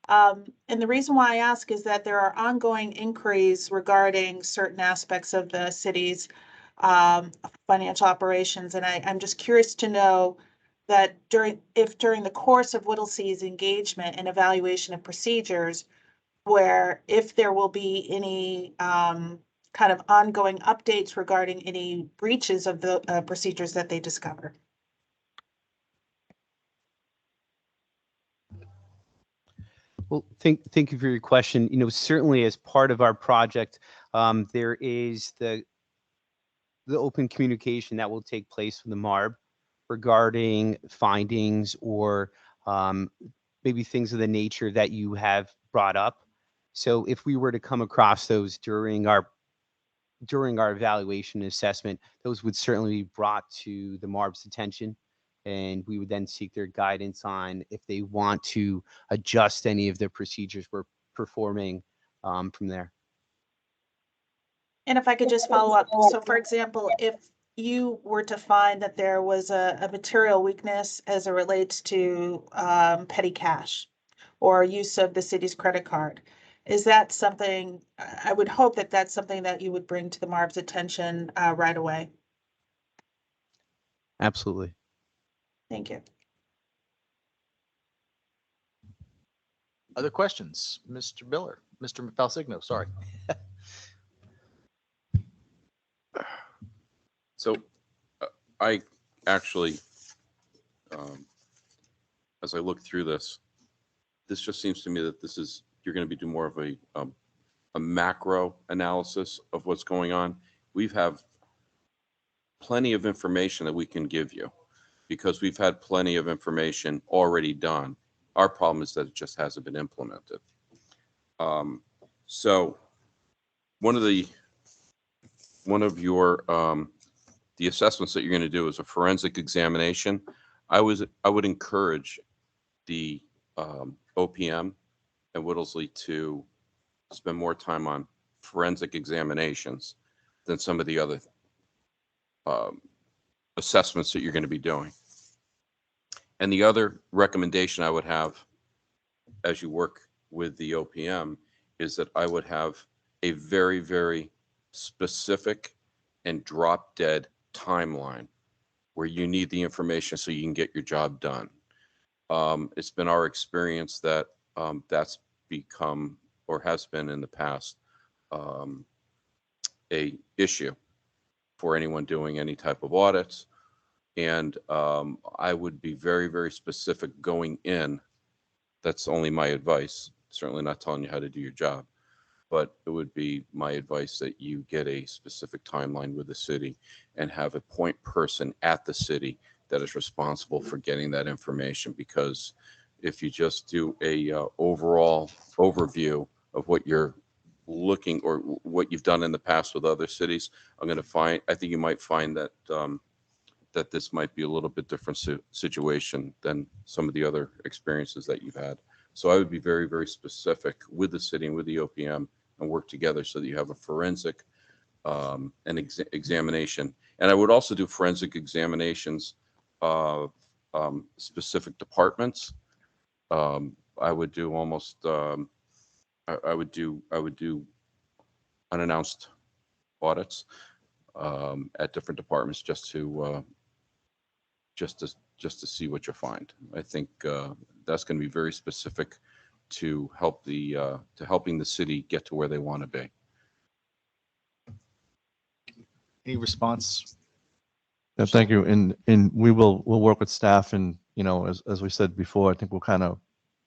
S2: And the reason why I ask is that there are ongoing inquiries regarding certain aspects of the city's financial operations. And I'm just curious to know that during the course of Whittlesey's engagement and evaluation of procedures, where if there will be any kind of ongoing updates regarding any breaches of the procedures that they discover.
S11: Well, thank you for your question. You know, certainly as part of our project, there is the open communication that will take place with the Marb regarding findings or maybe things of the nature that you have brought up. So if we were to come across those during our evaluation and assessment, those would certainly be brought to the Marb's attention. And we would then seek their guidance on if they want to adjust any of the procedures we're performing from there.
S2: And if I could just follow up. So for example, if you were to find that there was a material weakness as it relates to petty cash or use of the city's credit card, is that something, I would hope that that's something that you would bring to the Marb's attention right away?
S11: Absolutely.
S2: Thank you.
S1: Other questions? Mr. Miller, Mr. Falsigno, sorry.
S14: So I actually, as I look through this just seems to me that you're going to be doing more of a macro analysis of what's going on. We have plenty of information that we can give you because we've had plenty of information already done. Our problem is that it just hasn't been implemented. So one of your the assessments that you're going to do is a forensic examination. I would encourage the OPM and Whittlesey to spend more time on forensic examinations than some of the other assessments that you're going to be doing. And the other recommendation I would have as you work with the OPM is that I would have a very, very specific and drop dead timeline where you need the information so you can get your job done. It's been our experience that that's become or has been in the past a issue for anyone doing any type of audits. And I would be very, very specific going in. That's only my advice. Certainly not telling you how to do your job, but it would be my advice that you get a specific timeline with the city and have a point person at the city that is responsible for getting that information. Because if you just do a overall overview of what you're looking or what you've done in the past with other cities, I think you might find that that this might be a little bit different situation than some of the other experiences that you've had. So I would be very, very specific with the city and with the OPM and work together so that you have a forensic examination. And I would also do forensic examinations specific departments. I would do almost, I would do unannounced audits at different departments just to see what you find. I think that's going to be very specific to helping the city get to where they want to be.
S1: Any response?
S12: Yeah, thank you. And we'll work with staff and, you know, as we said before, I think we'll kind of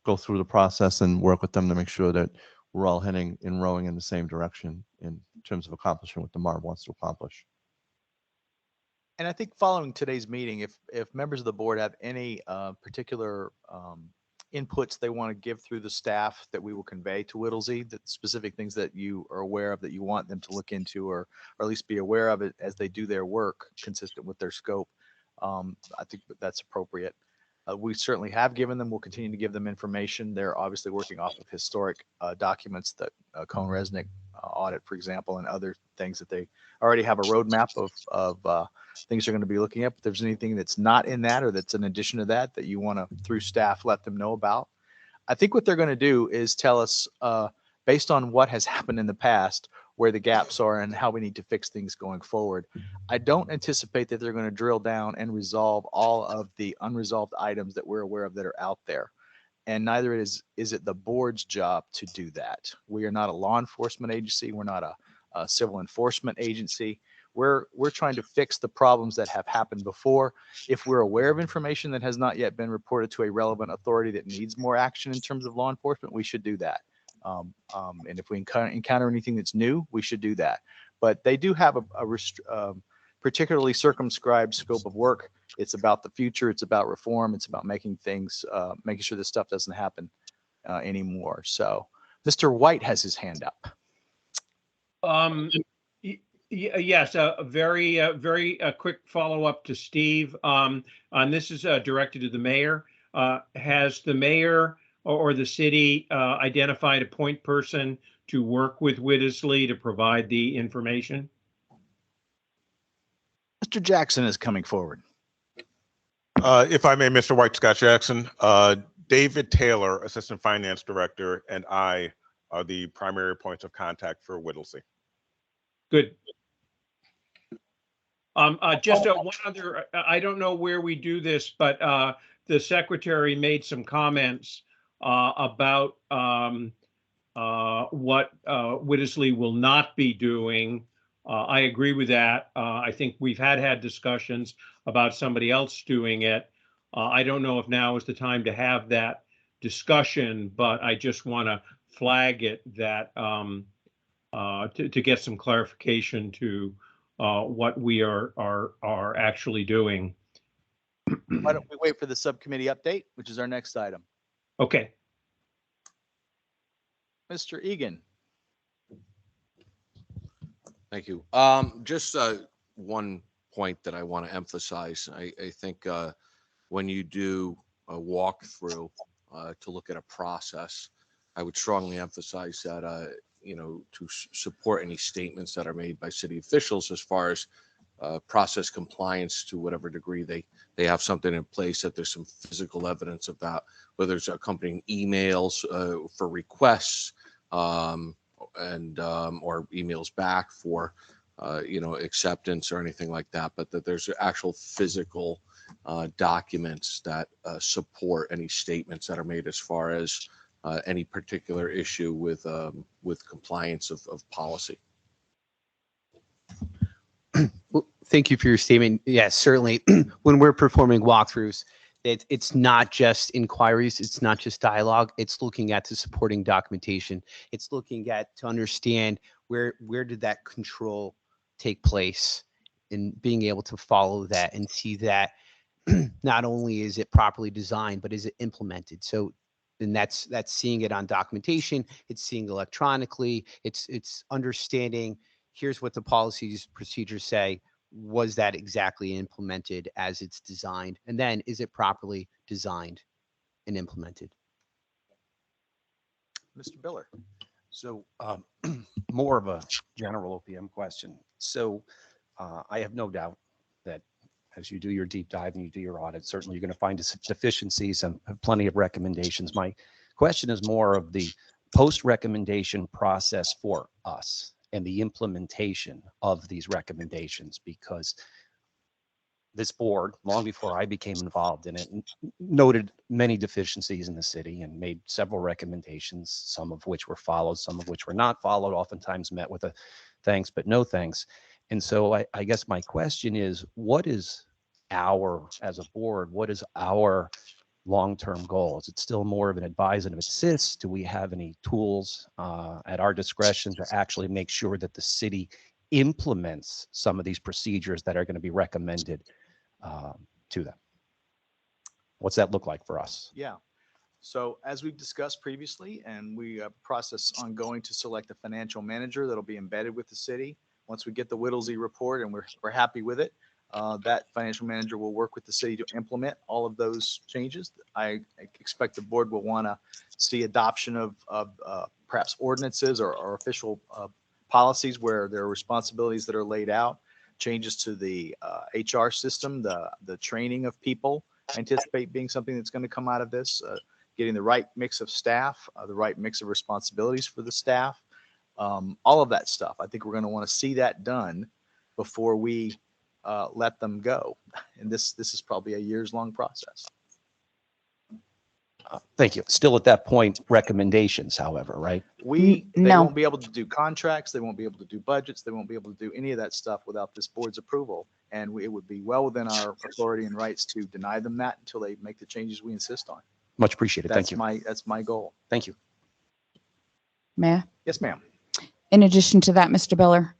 S12: go through the process and work with them to make sure that we're all heading and rowing in the same direction in terms of accomplishing what the Marb wants to accomplish.
S1: And I think following today's meeting, if members of the board have any particular inputs they want to give through the staff that we will convey to Whittlesey, that specific things that you are aware of that you want them to look into or at least be aware of it as they do their work consistent with their scope, I think that's appropriate. We certainly have given them, we'll continue to give them information. They're obviously working off of historic documents that Cohn-Resnick audit, for example, and other things that they already have a roadmap of things they're going to be looking at. If there's anything that's not in that or that's in addition to that that you want to, through staff, let them know about. I think what they're going to do is tell us, based on what has happened in the past, where the gaps are and how we need to fix things going forward. I don't anticipate that they're going to drill down and resolve all of the unresolved items that we're aware of that are out there. And neither is it the board's job to do that. We are not a law enforcement agency. We're not a civil enforcement agency. We're trying to fix the problems that have happened before. If we're aware of information that has not yet been reported to a relevant authority that needs more action in terms of law enforcement, we should do that. And if we encounter anything that's new, we should do that. But they do have a particularly circumscribed scope of work. It's about the future. It's about reform. It's about making things, making sure this stuff doesn't happen anymore. So Mr. White has his hand up.
S9: Yes, a very quick follow-up to Steve. And this is directed to the mayor. Has the mayor or the city identified a point person to work with Whittlesey to provide the information?
S1: Mr. Jackson is coming forward.
S15: If I may, Mr. White, Scott Jackson, David Taylor, Assistant Finance Director, and I are the primary points of contact for Whittlesey.
S9: Good. Just one other, I don't know where we do this, but the secretary made some comments about what Whittlesey will not be doing. I agree with that. I think we've had discussions about somebody else doing it. I don't know if now is the time to have that discussion, but I just want to flag it that to get some clarification to what we are actually doing.
S1: Why don't we wait for the subcommittee update, which is our next item.
S9: Okay.
S1: Mr. Egan.
S14: Thank you. Just one point that I want to emphasize. I think when you do a walkthrough to look at a process, I would strongly emphasize that, you know, to support any statements that are made by city officials as far as process compliance to whatever degree they have something in place, that there's some physical evidence about whether it's accompanying emails for requests and or emails back for you know, acceptance or anything like that, but that there's actual physical documents that support any statements that are made as far as any particular issue with compliance of policy.
S11: Well, thank you for your statement. Yes, certainly. When we're performing walkthroughs, it's not just inquiries, it's not just dialogue, it's looking at the supporting documentation. It's looking at to understand where did that control take place, and being able to follow that and see that not only is it properly designed, but is it implemented. So and that's seeing it on documentation, it's seeing electronically, it's understanding here's what the policies, procedures say. Was that exactly implemented as it's designed? And then is it properly designed and implemented?
S1: Mr. Biller.
S16: So more of a general OPM question. So I have no doubt that as you do your deep dive and you do your audit, certainly you're going to find deficiencies and have plenty of recommendations. My question is more of the post-recommendation process for us and the implementation of these recommendations, because this board, long before I became involved in it, noted many deficiencies in the city and made several recommendations, some of which were followed, some of which were not followed, oftentimes met with a thanks but no thanks. And so I guess my question is, what is as a board, what is our long-term goal? Is it still more of an advise and assist? Do we have any tools at our discretion to actually make sure that the city implements some of these procedures that are going to be recommended to them? What's that look like for us?
S1: Yeah. So as we've discussed previously, and we process ongoing to select a financial manager that'll be embedded with the city. Once we get the Whittlesey report and we're happy with it, that financial manager will work with the city to implement all of those changes. I expect the board will want to see adoption of perhaps ordinances or official policies where there are responsibilities that are laid out, changes to the HR system, the training of people. I anticipate being something that's going to come out of this, getting the right mix of staff, the right mix of responsibilities for the staff, all of that stuff. I think we're going to want to see that done before we let them go. And this is probably a years-long process.
S16: Thank you. Still at that point, recommendations, however, right?
S1: They
S10: No.
S1: won't be able to do contracts. They won't be able to do budgets. They won't be able to do any of that stuff without this board's approval. And it would be well within our authority and rights to deny them that until they make the changes we insist on.
S16: Much appreciated. Thank you.
S1: That's my goal.
S16: Thank you.
S10: May I?
S1: Yes, ma'am.
S10: In addition to that, Mr. Biller,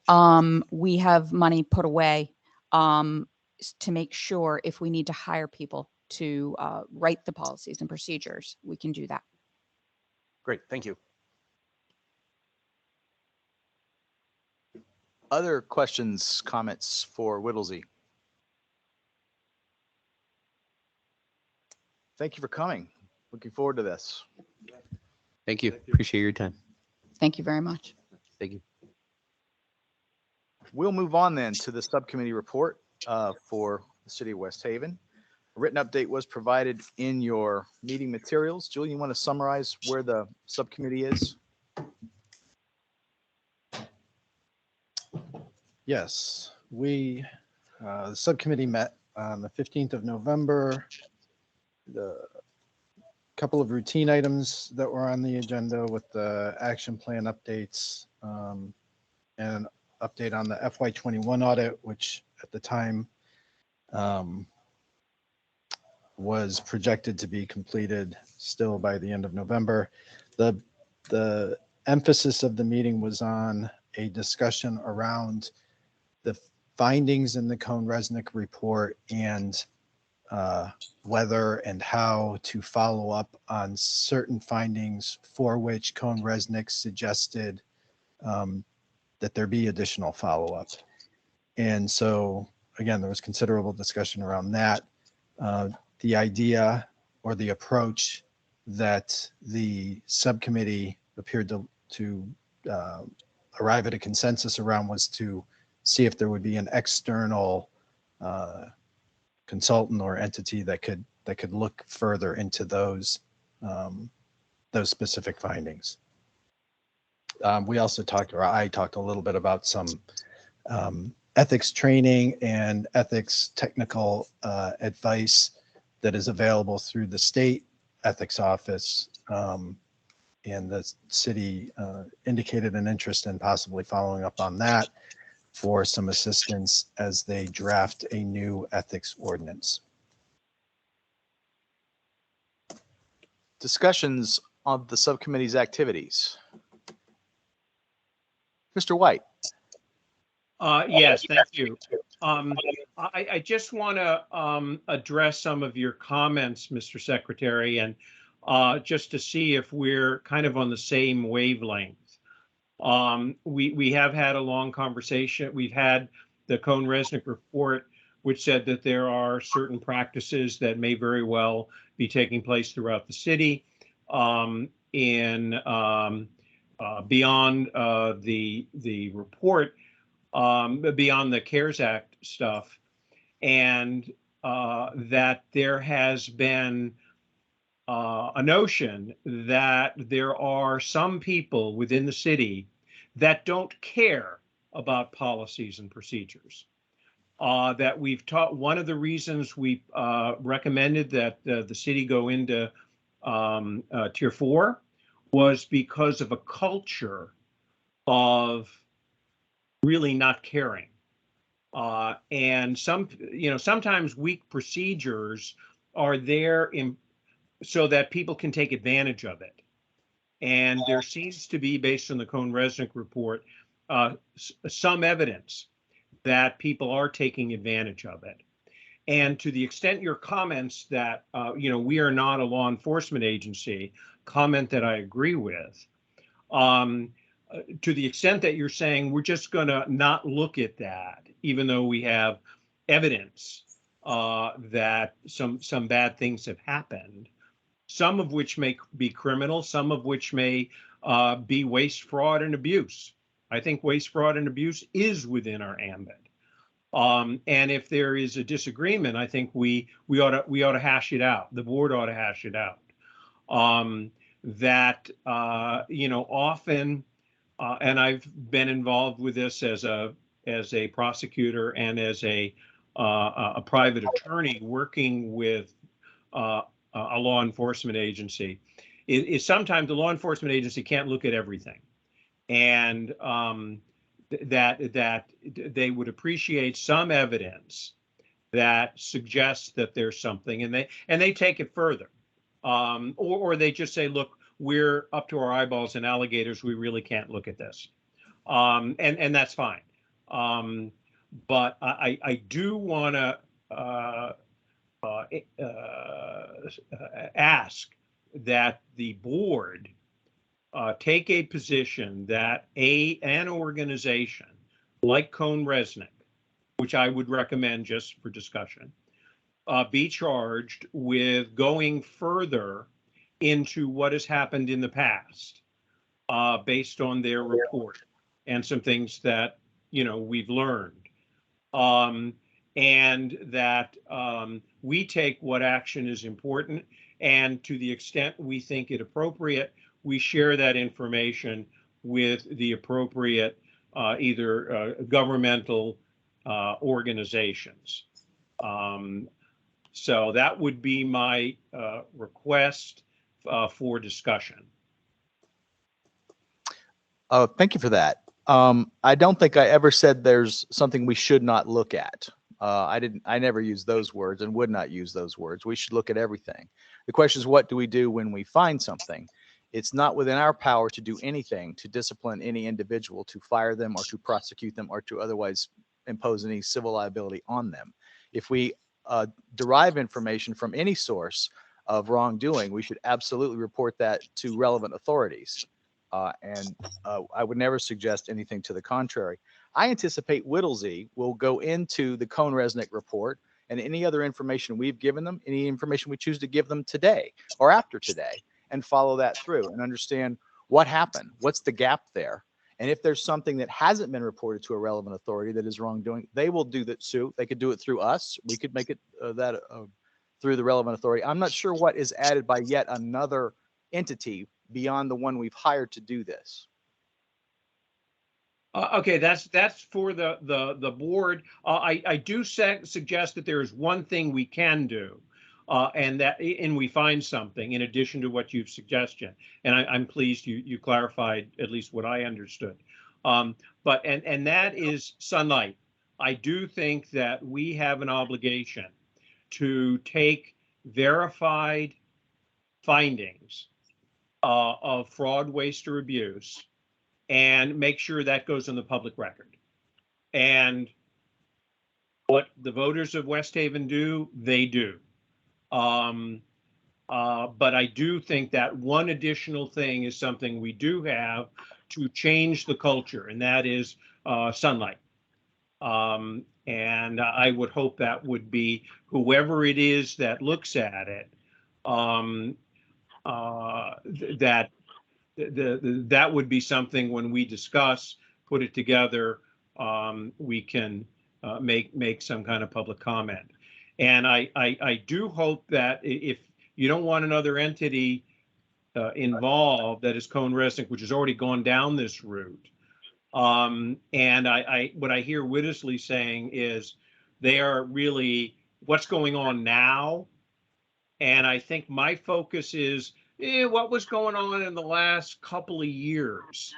S10: we have money put away to make sure if we need to hire people to write the policies and procedures, we can do that.
S16: Great. Thank you.
S1: Other questions, comments for Whittlesey? Thank you for coming. Looking forward to this.
S11: Thank you. Appreciate your time.
S10: Thank you very much.
S11: Thank you.
S1: We'll move on then to the subcommittee report for the city of West Haven. A written update was provided in your meeting materials. Julie, you want to summarize where the subcommittee is?
S5: Yes, the subcommittee met on the 15th of November. The couple of routine items that were on the agenda with the action plan updates and an update on the FY21 audit, which at the time was projected to be completed still by the end of November. The emphasis of the meeting was on a discussion around the findings in the Cohn-Resnick report and whether and how to follow up on certain findings for which Cohn-Resnick suggested that there be additional follow-up. And so, again, there was considerable discussion around that. The idea or the approach that the subcommittee appeared to arrive at a consensus around was to see if there would be an external consultant or entity that could look further into those specific findings. We also I talked a little bit about some ethics training and ethics technical advice that is available through the state ethics office. And the city indicated an interest in possibly following up on that for some assistance as they draft a new ethics ordinance.
S1: Discussions of the subcommittee's activities. Mr. White.
S9: Yes, thank you. I just want to address some of your comments, Mr. Secretary, and just to see if we're kind of on the same wavelength. We have had a long conversation. We've had the Cohn-Resnick report, which said that there are certain practices that may very well be taking place throughout the city beyond the report, beyond the CARES Act stuff. and that there has been a notion that there are some people within the city that don't care about policies and procedures. That we've taught, one of the reasons we recommended that the city go into tier 4 was because of a culture of really not caring. And sometimes weak procedures are there so that people can take advantage of it. And there seems to be, based on the Cohn-Resnick report, some evidence that people are taking advantage of it. And to the extent your comments that, we are not a law enforcement agency, comment that I agree with, to the extent that you're saying we're just going to not look at that, even though we have evidence that some bad things have happened, some of which may be criminal, some of which may be waste, fraud, and abuse. I think waste, fraud, and abuse is within our ambit. And if there is a disagreement, I think we ought to hash it out. The board ought to hash it out. Often, and I've been involved with this as a prosecutor and as a private attorney working with a law enforcement agency, is sometimes the law enforcement agency can't look at everything, and that they would appreciate some evidence that suggests that there's something, and they take it further, or they just say, look, we're up to our eyeballs in alligators, we really can't look at this, and that's fine. But I do want to ask that the board take a position that an organization like Cohn-Resnick, which I would recommend just for discussion, be charged with going further into what has happened in the past based on their report and some things that we've learned, and that we take what action is important, and to the extent we think it appropriate, we share that information with the appropriate either governmental organizations. So that would be my request for discussion.
S1: Thank you for that. I don't think I ever said there's something we should not look at. I never used those words and would not use those words. We should look at everything. The question is, what do we do when we find something? It's not within our power to do anything to discipline any individual, to fire them or to prosecute them or to otherwise impose any civil liability on them. If we derive information from any source of wrongdoing, we should absolutely report that to relevant authorities. And I would never suggest anything to the contrary. I anticipate Whittlesey will go into the Cohn-Resnick report and any other information we've given them, any information we choose to give them today or after today, and follow that through and understand what happened, what's the gap there. And if there's something that hasn't been reported to a relevant authority that is wrongdoing, they will do that too. They could do it through us. We could make it through the relevant authority. I'm not sure what is added by yet another entity beyond the one we've hired to do this.
S9: Okay, that's for the board. I do suggest that there is one thing we can do, and we find something in addition to what you've suggested. And I'm pleased you clarified at least what I understood. But that is sunlight. I do think that we have an obligation to take verified findings of fraud, waste, or abuse and make sure that goes on the public record. And what the voters of West Haven do, they do. But I do think that one additional thing is something we do have to change the culture, and that is sunlight. And I would hope that would be whoever it is that looks at it, that would be something when we discuss, put it together, we can make some kind of public comment. And I do hope that if you don't want another entity involved that is CohnReznick, which has already gone down this route. And what I hear Whittisley saying is they are really what's going on now. And I think my focus is what was going on in the last couple of years,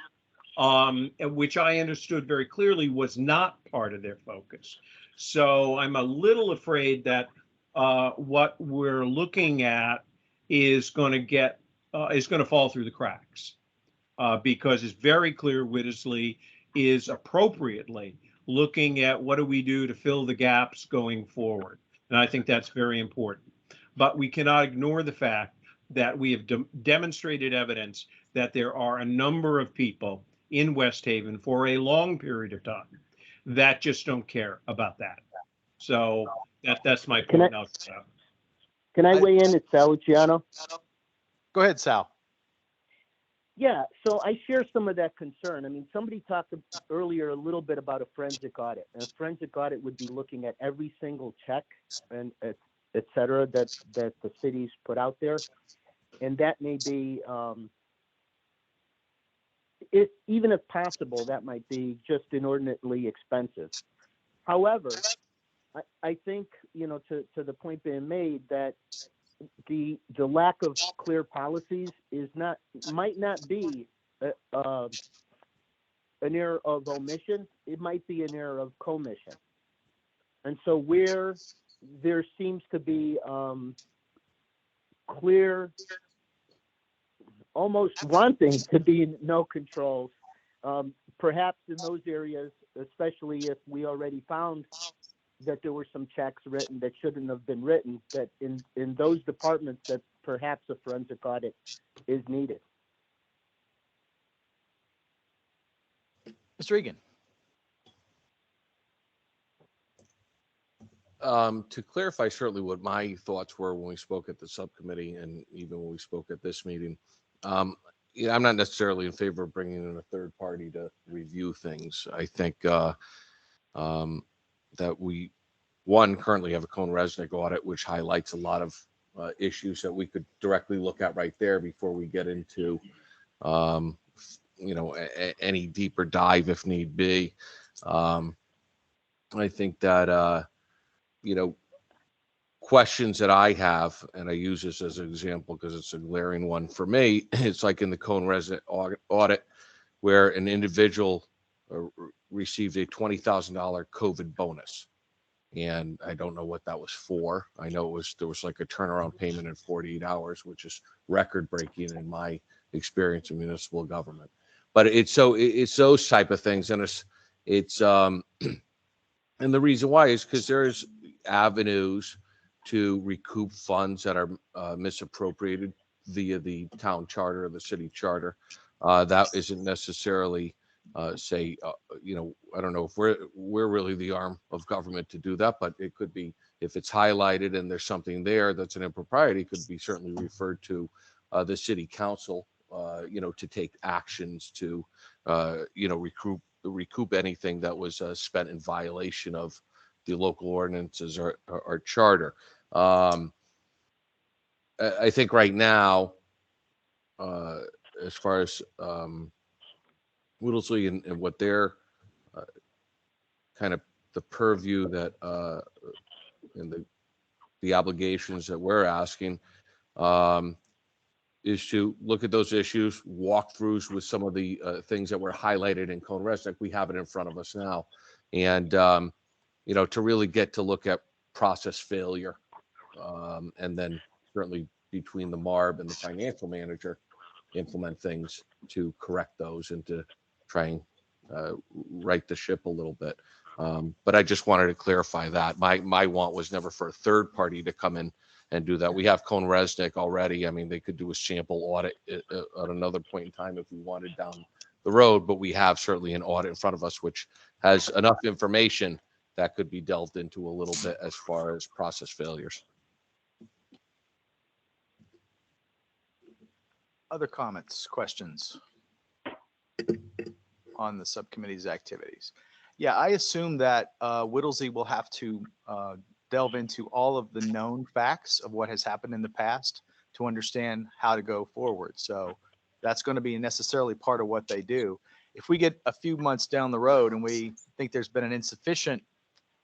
S9: which I understood very clearly was not part of their focus. So I'm a little afraid that what we're looking at is going to fall through the cracks because it's very clear Whittisley is appropriately looking at what do we do to fill the gaps going forward. And I think that's very important. But we cannot ignore the fact that we have demonstrated evidence that there are a number of people in West Haven for a long period of time that just don't care about that. So that's my point.
S3: Can I weigh in? It's Sal Luciano.
S1: Go ahead, Sal.
S3: Yeah, so I share some of that concern. I mean, somebody talked earlier a little bit about a forensic audit. And a forensic audit would be looking at every single check and et cetera that the cities put out there. And that may be, even if possible, that might be just inordinately expensive. However, I think, to the point being made that the lack of clear policies might not be an error of omission. It might be an error of commission. And so where there seems to be clear, almost wanting to be no controls, perhaps in those areas, especially if we already found that there were some checks written that shouldn't have been written, that in those departments that perhaps a forensic audit is needed.
S1: Mr. Egan.
S14: To clarify certainly what my thoughts were when we spoke at the subcommittee and even when we spoke at this meeting, I'm not necessarily in favor of bringing in a third party to review things. I think that we, currently have a CohnReznick audit, which highlights a lot of issues that we could directly look at right there before we get into, any deeper dive if need be. I think that, questions that I have, and I use this as an example because it's a glaring one for me, it's like in the CohnReznick audit where an individual received a $20,000 COVID bonus. And I don't know what that was for. I know there was like a turnaround payment in 48 hours, which is record breaking in my experience in municipal government. But it's those type of things. And it's and the reason why is because there's avenues to recoup funds that are misappropriated via the town charter or the city charter. That isn't necessarily I don't know if we're really the arm of government to do that, but it could be if it's highlighted and there's something there that's an impropriety, could be certainly referred to the city council, to take actions to, recoup anything that was spent in violation of the local ordinances or charter. I think right now, as far as Whittisley and what their kind of the purview that and the obligations that we're asking is to look at those issues, walkthroughs with some of the things that were highlighted in CohnReznick. We have it in front of us now, and to really get to look at process failure, and then certainly between the Marb and the financial manager, implement things to correct those and to try and right the ship a little bit. But I just wanted to clarify that. My want was never for a third party to come in and do that. We have CohnReznick already. I mean, they could do a sample audit at another point in time if we wanted down the road, but we have certainly an audit in front of us, which has enough information that could be delved into a little bit as far as process failures.
S1: Other comments, questions on the subcommittee's activities? Yeah, I assume that Whittlesey will have to delve into all of the known facts of what has happened in the past to understand how to go forward. So that's going to be necessarily part of what they do. If we get a few months down the road and we think there's been an insufficient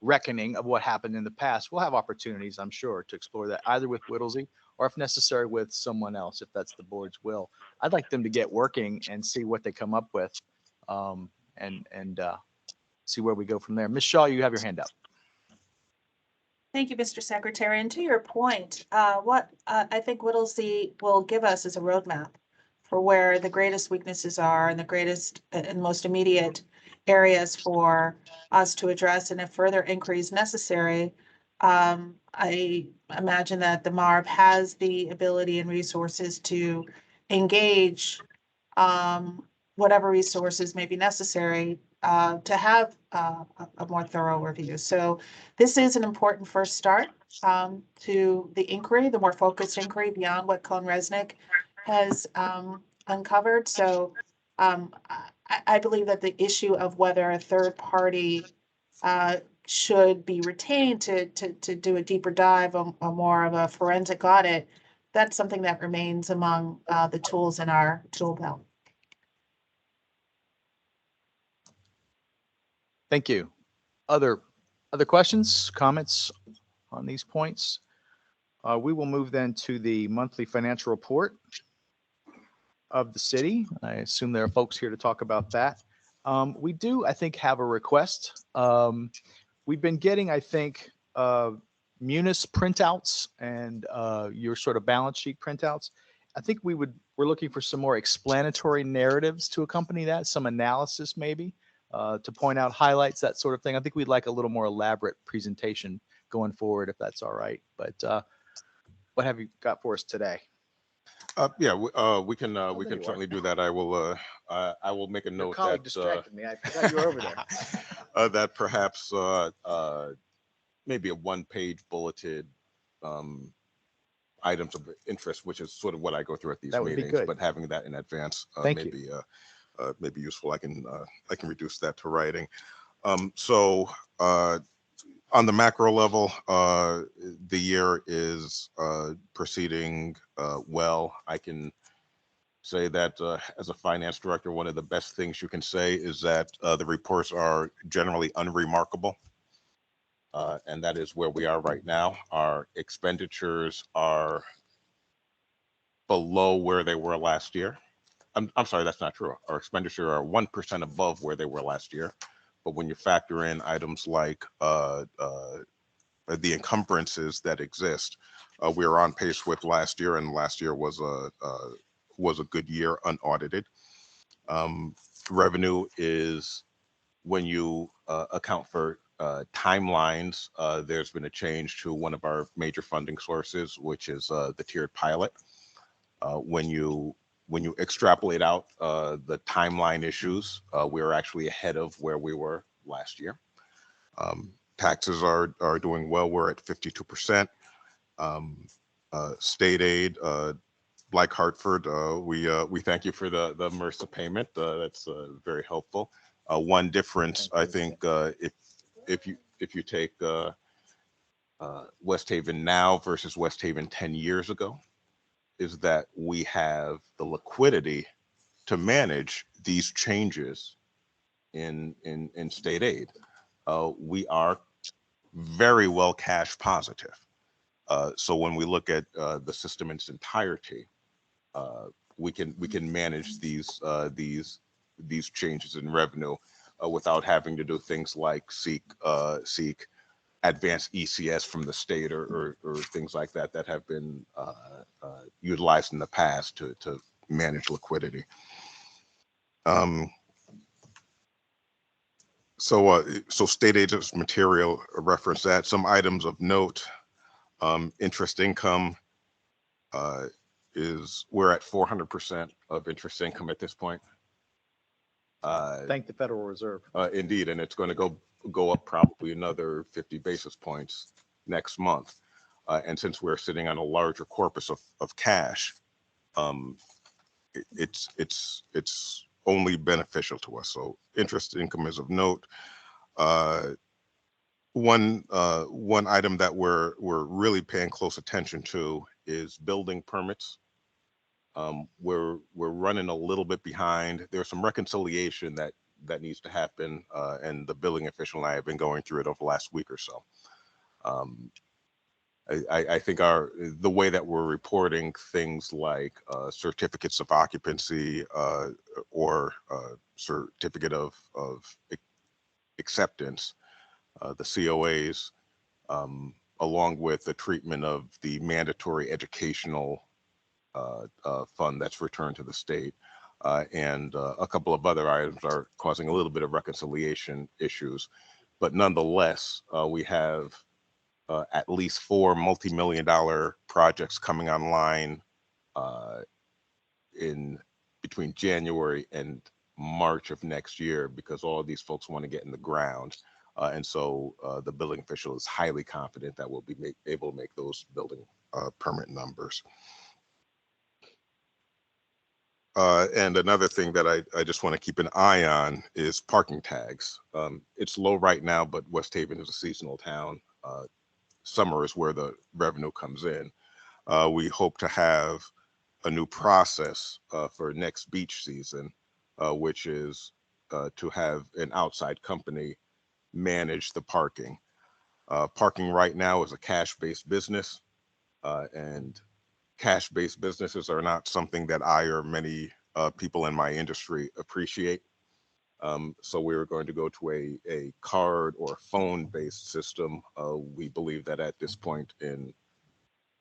S1: reckoning of what happened in the past, we'll have opportunities, I'm sure, to explore that either with Whittlesey or if necessary with someone else, if that's the board's will. I'd like them to get working and see what they come up with, and see where we go from there. Ms. Shaw, you have your hand up.
S2: Thank you, Mr. Secretary. And to your point, what I think Whittlesey will give us is a roadmap for where the greatest weaknesses are and the greatest and most immediate areas for us to address. And if further inquiry is necessary, I imagine that the Marb has the ability and resources to engage whatever resources may be necessary to have a more thorough review. So this is an important first start to the inquiry, the more focused inquiry beyond what Cohn-Resnick has uncovered. So I believe that the issue of whether a third party should be retained to do a deeper dive, a more of a forensic audit, that's something that remains among the tools in our tool belt.
S1: Thank you. Other questions, comments on these points? We will move then to the monthly financial report of the city. I assume there are folks here to talk about that. We do, I think, have a request. We've been getting, I think, Munis printouts and your sort of balance sheet printouts. I think we're looking for some more explanatory narratives to accompany that, some analysis maybe, to point out highlights, that sort of thing. I think we'd like a little more elaborate presentation going forward, if that's all right. But what have you got for us today?
S15: Yeah, we can certainly do that. I will make a
S1: Your
S15: note
S1: colleague
S15: that
S1: distracted me. I forgot you were over there.
S15: that perhaps maybe a one-page bulleted items of interest, which is sort of what I go through at these
S1: That would be
S15: meetings.
S1: good.
S15: But having that in advance
S1: Thank
S15: may
S1: you.
S15: be may be useful. I can reduce that to writing. So on the macro level, the year is proceeding well. I can say that as a finance director, one of the best things you can say is that the reports are generally unremarkable. And that is where we are right now. Our expenditures are below where they were last year. I'm sorry, that's not true. Our expenditures are 1% above where they were last year. But when you factor in items like the encumbrances that exist, we are on pace with last year, and last year was a good year unaudited. Revenue is, when you account for timelines, there's been a change to one of our major funding sources, which is the tiered pilot. When you extrapolate out the timeline issues, we're actually ahead of where we were last year. Taxes are doing well. We're at 52%. State aid, like Hartford, we thank you for the MRSA payment. That's very helpful. One difference, I think, if you take West Haven now versus West Haven 10 years ago, is that we have the liquidity to manage these changes in state aid. We are very well cash positive. So when we look at the system in its entirety, we can manage these changes in revenue without having to do things like seek advanced ECS from the state or things like that that have been utilized in the past to manage liquidity. So state agents material reference that. Some items of note, interest income is, we're at 400% of interest income at this point.
S1: Thank the Federal Reserve.
S15: Indeed, and it's going to go up probably another 50 basis points next month. And since we're sitting on a larger corpus of cash, it's only beneficial to us. So interest income is of note. One item that we're really paying close attention to is building permits. We're running a little bit behind. There's some reconciliation that needs to happen, and the building official and I have been going through it over the last week or so. I think the way that we're reporting things like certificates of occupancy or certificate of acceptance, the COAs, along with the treatment of the mandatory educational fund that's returned to the state, and a couple of other items are causing a little bit of reconciliation issues. But nonetheless, we have at least 4 multi-million-dollar projects coming online in between January and March of next year, because all of these folks want to get in the ground. And so the building official is highly confident that we'll be able to make those building permit numbers. And another thing that I just want to keep an eye on is parking tags. It's low right now, but West Haven is a seasonal town. Summer is where the revenue comes in. We hope to have a new process for next beach season, which is to have an outside company manage the parking. Parking right now is a cash-based business, and cash-based businesses are not something that I or many people in my industry appreciate. So we're going to go to a card or phone-based system. We believe that at this point in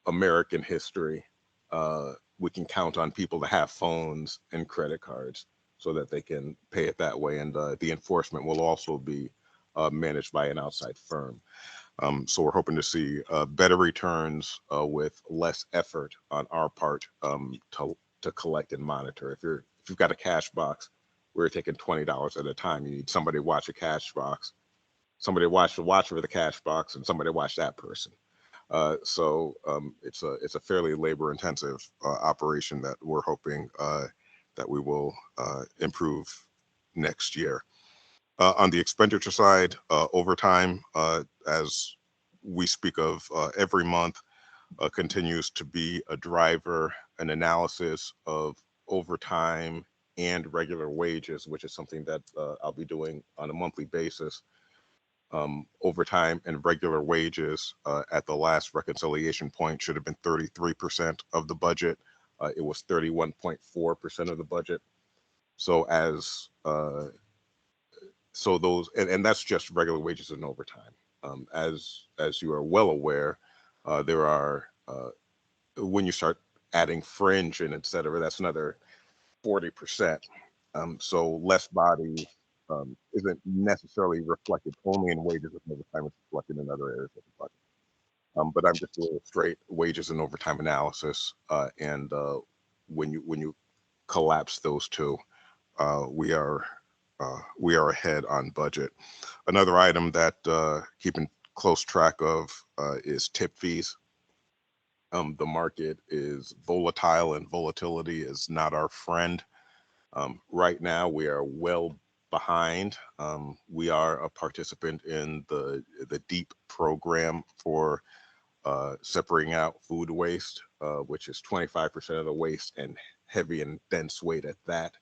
S15: American history, we can count on people to have phones and credit cards so that they can pay it that way. And the enforcement will also be managed by an outside firm. So we're hoping to see better returns with less effort on our part to collect and monitor. If you've got a cash box, we're taking $20 at a time. You need somebody to watch a cash box, somebody to watch the watch over the cash box, and somebody to watch that person. So it's a fairly labor-intensive operation that we're hoping that we will improve next year. On the expenditure side, overtime, as we speak of every month, continues to be a driver, an analysis of overtime and regular wages, which is something that I'll be doing on a monthly basis. Overtime and regular wages at the last reconciliation point should have been 33% of the budget. It was 31.4% of the budget. So so those, and that's just regular wages and overtime. As you are well aware, there are, when you start adding fringe and et cetera, that's another 40%. So less bodies isn't necessarily reflected only in wages and overtime, it's reflected in other areas of the budget. But I'm just doing a straight wages and overtime analysis. And when you collapse those two, we are ahead on budget. Another item that keeping close track of is tip fees. The market is volatile, and volatility is not our friend. Right now, we are well behind. We are a participant in the DEEP program for separating out food waste, which is 25% of the waste, and heavy and dense weight at that.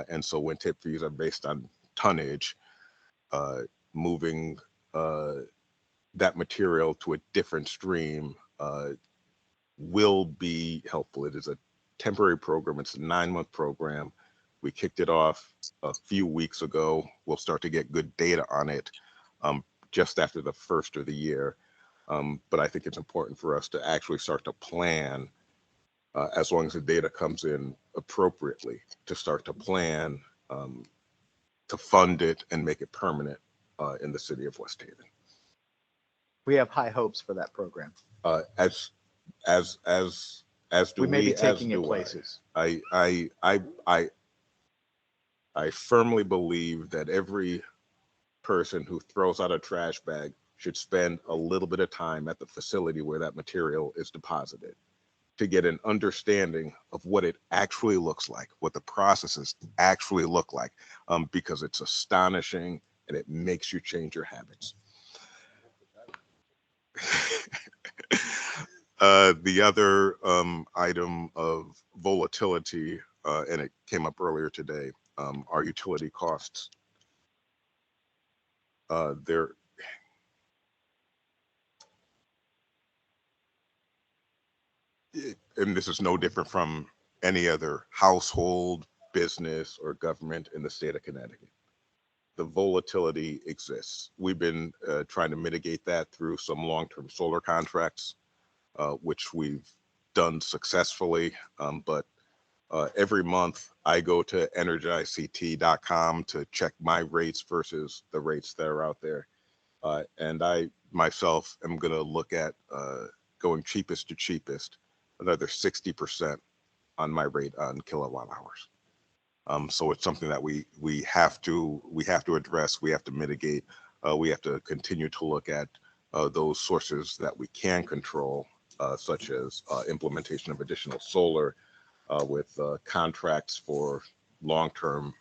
S15: And so when tip fees are based on tonnage, moving that material to a different stream will be helpful. It is a temporary program. It's a 9-month program. We kicked it off a few weeks ago. We'll start to get good data on it just after the first of the year. But I think it's important for us to actually start to plan, as long as the data comes in appropriately, to start to plan to fund it and make it permanent in the city of West Haven.
S1: We have high hopes for that program.
S15: As do
S1: We may be
S15: as
S1: taking it
S15: do
S1: places.
S15: I firmly believe that every person who throws out a trash bag should spend a little bit of time at the facility where that material is deposited to get an understanding of what it actually looks like, what the processes actually look like, because it's astonishing and it makes you change your habits. The other item of volatility, and it came up earlier today, are utility costs. There, and this is no different from any other household, business, or government in the state of Connecticut. The volatility exists. We've been trying to mitigate that through some long-term solar contracts, which we've done successfully. But every month I go to energizect.com to check my rates versus the rates that are out there. And I myself am going to look at going cheapest to cheapest, another 60% on my rate on kilowatt hours. So it's something that we have to address. We have to mitigate. We have to continue to look at those sources that we can control, such as implementation of additional solar with contracts for long-term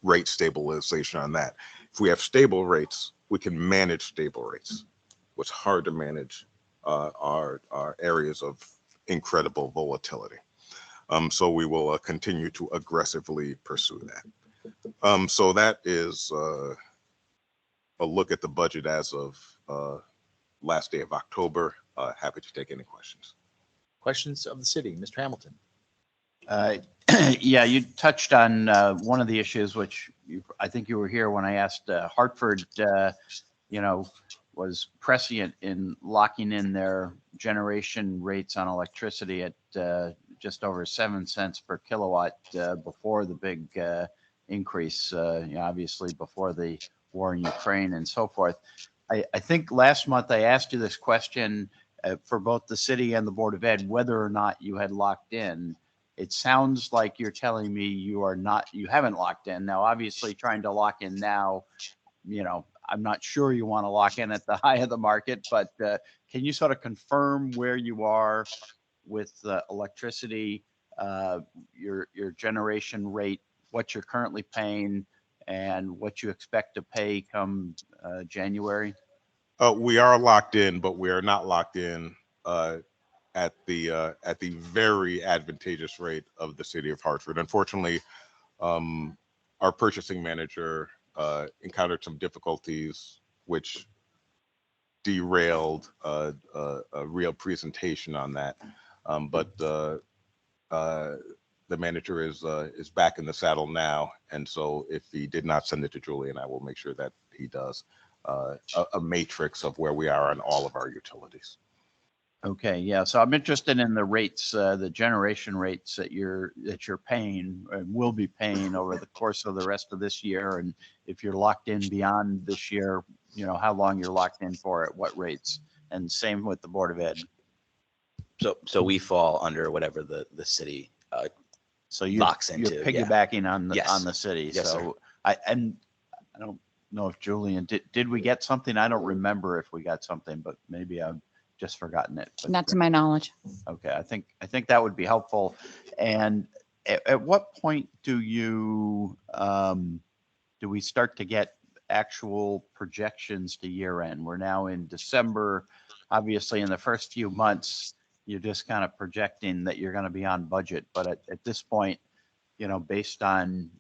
S15: rate stabilization on that. If we have stable rates, we can manage stable rates. What's hard to manage are areas of incredible volatility. So we will continue to aggressively pursue that. So that is a look at the budget as of last day of October. Happy to take any questions.
S1: Questions of the city, Mr. Hamilton.
S4: Yeah, you touched on one of the issues, which I think you were here when I asked Hartford, was prescient in locking in their generation rates on electricity at just over 7 cents per kilowatt before the big increase, obviously before the war in Ukraine and so forth. I think last month I asked you this question for both the city and the Board of Ed, whether or not you had locked in. It sounds like you're telling me you haven't locked in. Now, obviously trying to lock in now, I'm not sure you want to lock in at the high of the market, but can you sort of confirm where you are with electricity, your generation rate, what you're currently paying, and what you expect to pay come January?
S15: We are locked in, but we are not locked in at the very advantageous rate of the city of Hartford. Unfortunately, our purchasing manager encountered some difficulties, which derailed a real presentation on that. But the manager is back in the saddle now, and so if he did not send it to Julian, I will make sure that he does a matrix of where we are on all of our utilities.
S4: Okay, yeah. So I'm interested in the rates, the generation rates that you're paying and will be paying over the course of the rest of this year, and if you're locked in beyond this year, how long you're locked in for, at what rates, and same with the Board of Ed.
S17: So we fall under whatever the city
S4: So
S17: locks
S4: you're
S17: into.
S4: piggybacking on
S17: Yes.
S4: the city.
S17: Yes, sir.
S4: So I don't know if Julian did we get something? I don't remember if we got something, but maybe I've just forgotten it. But,
S10: Not to my knowledge.
S4: okay, I think that would be helpful. And at what point do we start to get actual projections to year end? We're now in December. Obviously, in the first few months, you're just kind of projecting that you're going to be on budget. But at this point, based on,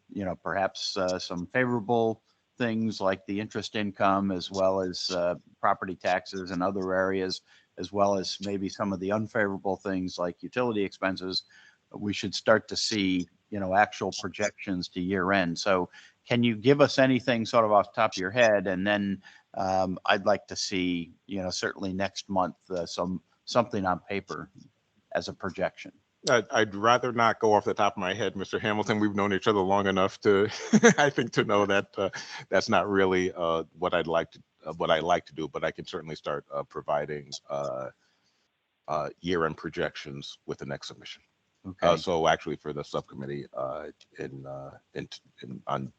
S4: perhaps some favorable things like the interest income, as well as property taxes and other areas, as well as maybe some of the unfavorable things like utility expenses, we should start to see, actual projections to year end. So can you give us anything sort of off the top of your head? And then I'd like to see, certainly next month, something on paper as a projection.
S15: I'd rather not go off the top of my head, Mr. Hamilton. We've known each other long enough to, I think, to know that that's not really what I like to do. But I can certainly start providing year-end projections with the next submission.
S4: Okay.
S15: So actually, for the subcommittee on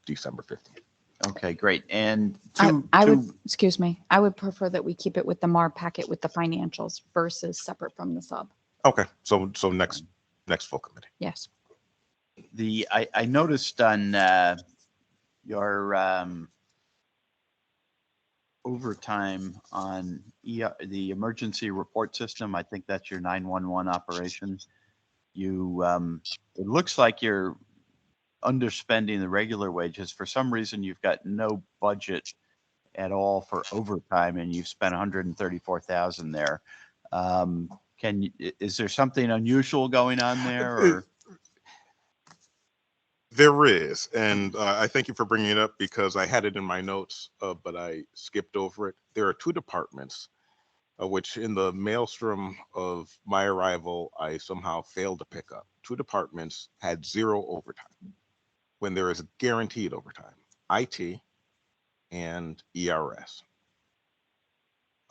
S15: December 15th.
S4: Okay, great. And
S10: I would, excuse me, I would prefer that we keep it with the Marb packet with the financials versus separate from the sub.
S15: Okay, so next full committee.
S10: Yes.
S4: I noticed on your overtime on the emergency report system. I think that's your 911 operation. It looks like you're underspending the regular wages. For some reason, you've got no budget at all for overtime, and you've spent 134,000 there. Is there something unusual going on there? Or?
S15: There is, and I thank you for bringing it up because I had it in my notes, but I skipped over it. There are two departments, which in the maelstrom of my arrival, I somehow failed to pick up. Two departments had zero overtime when there is guaranteed overtime: IT and ERS.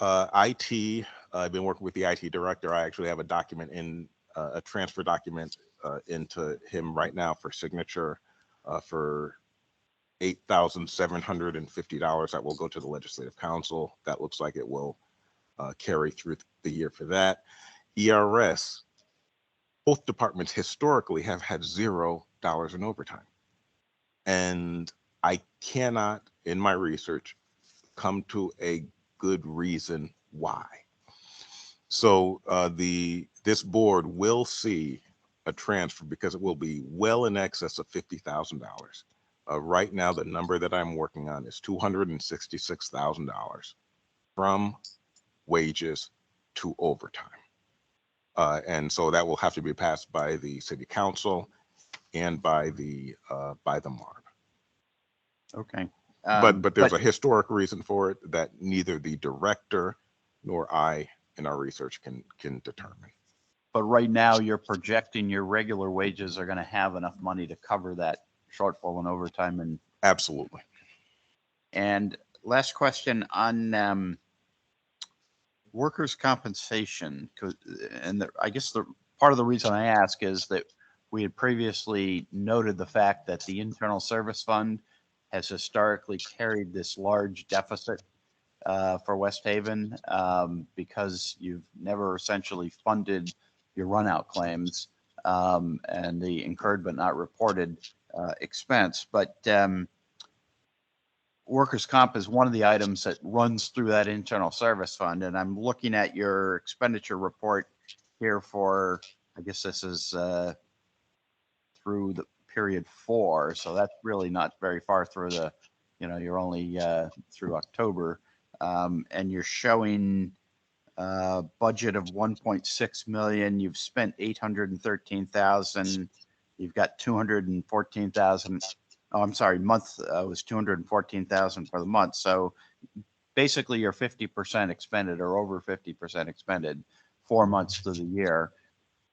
S15: IT, I've been working with the IT director. I actually have a document in a transfer document into him right now for signature for $8,750 that will go to the Legislative Council. That looks like it will carry through the year for that. ERS, both departments historically have had $0 in overtime. And I cannot, in my research, come to a good reason why. So this board will see a transfer because it will be well in excess of $50,000. Right now, the number that I'm working on is $266,000 from wages to overtime. And so that will have to be passed by the city council and by the Marb.
S4: Okay.
S15: But there's a historic reason for it that neither the director nor I in our research can determine.
S4: But right now, you're projecting your regular wages are going to have enough money to cover that shortfall in overtime. And
S15: absolutely.
S4: And last question on workers' compensation, and I guess the part of the reason I ask is that we had previously noted the fact that the internal service fund has historically carried this large deficit for West Haven because you've never essentially funded your runout claims and the incurred but not reported expense. But workers' comp is one of the items that runs through that internal service fund. And I'm looking at your expenditure report here for, I guess this is through the period 4. So that's really not very far through the, you're only through October. And you're showing budget of 1.6 million. You've spent 813,000. You've got 214,000. Oh, I'm sorry. Month was 214,000 for the month. So basically, you're 50% expended or over 50% expended 4 months through the year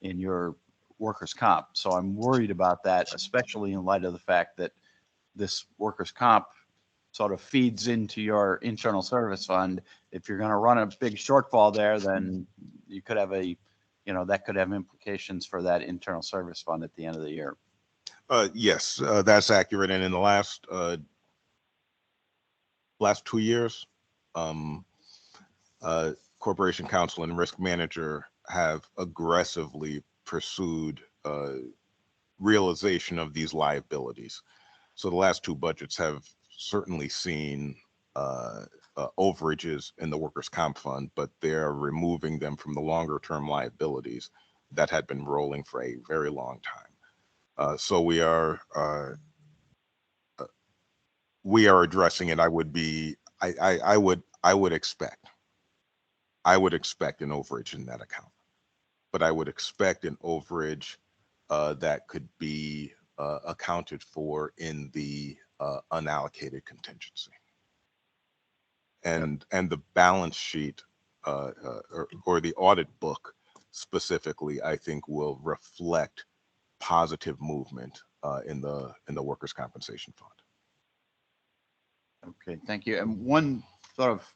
S4: in your workers' comp. So I'm worried about that, especially in light of the fact that this workers' comp sort of feeds into your internal service fund. If you're going to run a big shortfall there, then you could have that could have implications for that internal service fund at the end of the year.
S15: Yes, that's accurate. And in the last 2 years, Corporation Counsel and Risk Manager have aggressively pursued realization of these liabilities. So the last 2 budgets have certainly seen overages in the workers' comp fund, but they're removing them from the longer term liabilities that had been rolling for a very long time. So we are addressing it. I would expect an overage in that account, but I would expect an overage that could be accounted for in the unallocated contingency. And the balance sheet or the audit book specifically, I think will reflect positive movement in the workers' compensation fund.
S4: Okay, thank you. And one sort of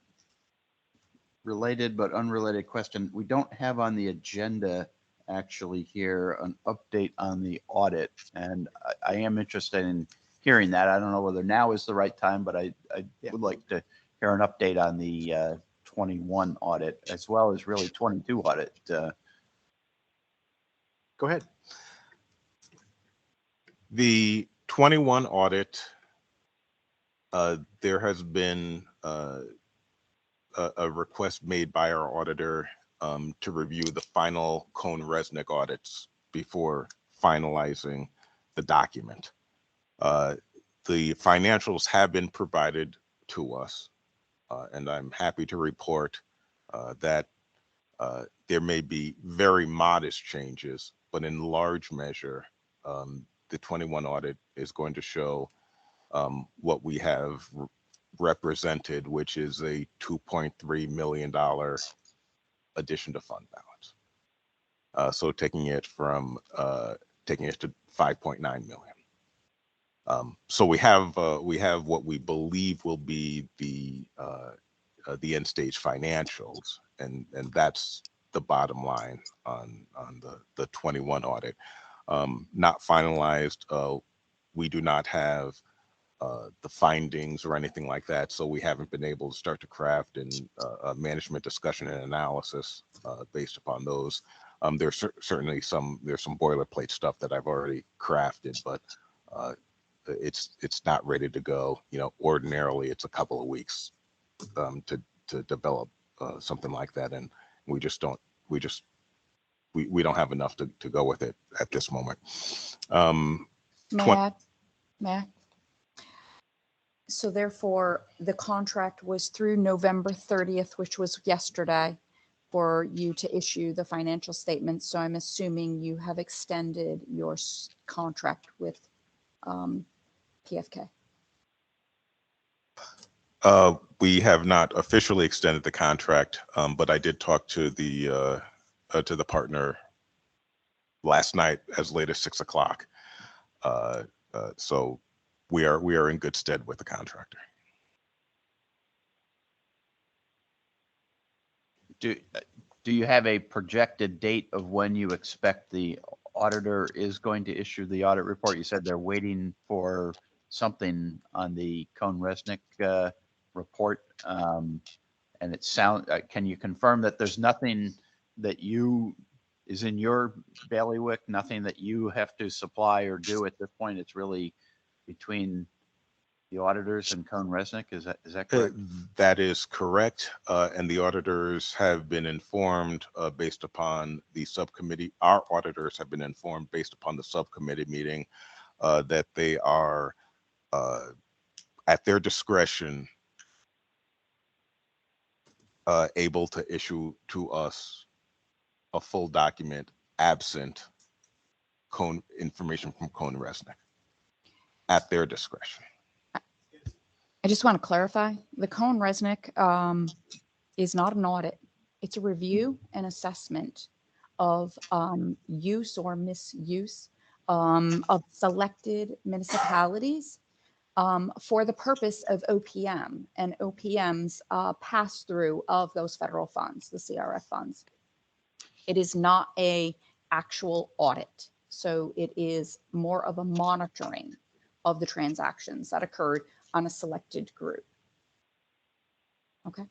S4: related but unrelated question. We don't have on the agenda actually here an update on the audit. And I am interested in hearing that. I don't know whether now is the right time, but I would like to hear an update on the 21 audit as well as really 22 audit.
S1: Go ahead.
S15: The 21 audit, there has been a request made by our auditor to review the final Cohn-Resnick audits before finalizing the document. The financials have been provided to us, and I'm happy to report that there may be very modest changes, but in large measure, the 21 audit is going to show what we have represented, which is a $2.3 million addition to fund balance. So taking it to 5.9 million. So we have what we believe will be the end stage financials, and that's the bottom line on the 21 audit. Not finalized. We do not have the findings or anything like that, so we haven't been able to start to craft a management discussion and analysis based upon those. There's certainly some boilerplate stuff that I've already crafted, but it's not ready to go. You know, ordinarily it's a couple of weeks to develop something like that, and we don't have enough to go with it at this moment.
S10: May I? So therefore, the contract was through November 30th, which was yesterday, for you to issue the financial statements. So I'm assuming you have extended your contract with PFK.
S15: We have not officially extended the contract, but I did talk to the partner last night as late as 6 o'clock. So we are in good stead with the contractor.
S4: Do you have a projected date of when you expect the auditor is going to issue the audit report? You said they're waiting for something on the Cohn-Resnick report. And it can you confirm that there's nothing that is in your bailiwick, nothing that you have to supply or do at this point? It's really between the auditors and Cohn-Resnick. Is that correct?
S15: That is correct. And the auditors have been informed based upon the subcommittee. Our auditors have been informed based upon the subcommittee meeting that they are at their discretion able to issue to us a full document absent information from Cohn-Resnick at their discretion.
S10: I just want to clarify, the Cohn-Resnick is not an audit. It's a review and assessment of use or misuse of selected municipalities for the purpose of OPM and OPM's pass-through of those federal funds, the CRF funds. It is not a actual audit. So it is more of a monitoring of the transactions that occurred on a selected group. Okay.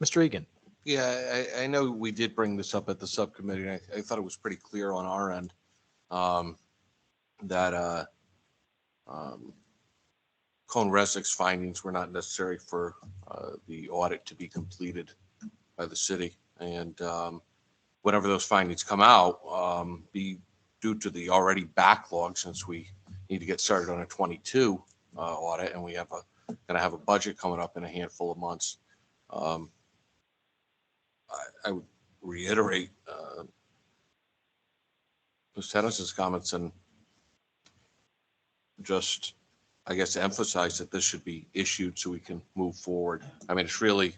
S1: Mr. Egan.
S18: Yeah, I know we did bring this up at the subcommittee, and I thought it was pretty clear on our end that Cohn-Resnick's findings were not necessary for the audit to be completed by the city. And whenever those findings come out, be due to the already backlog, since we need to get started on a 22 audit, and we have going to have a budget coming up in a handful of months. I would reiterate Ms. Tennis's comments and just, I guess, emphasize that this should be issued so we can move forward. I mean, it's really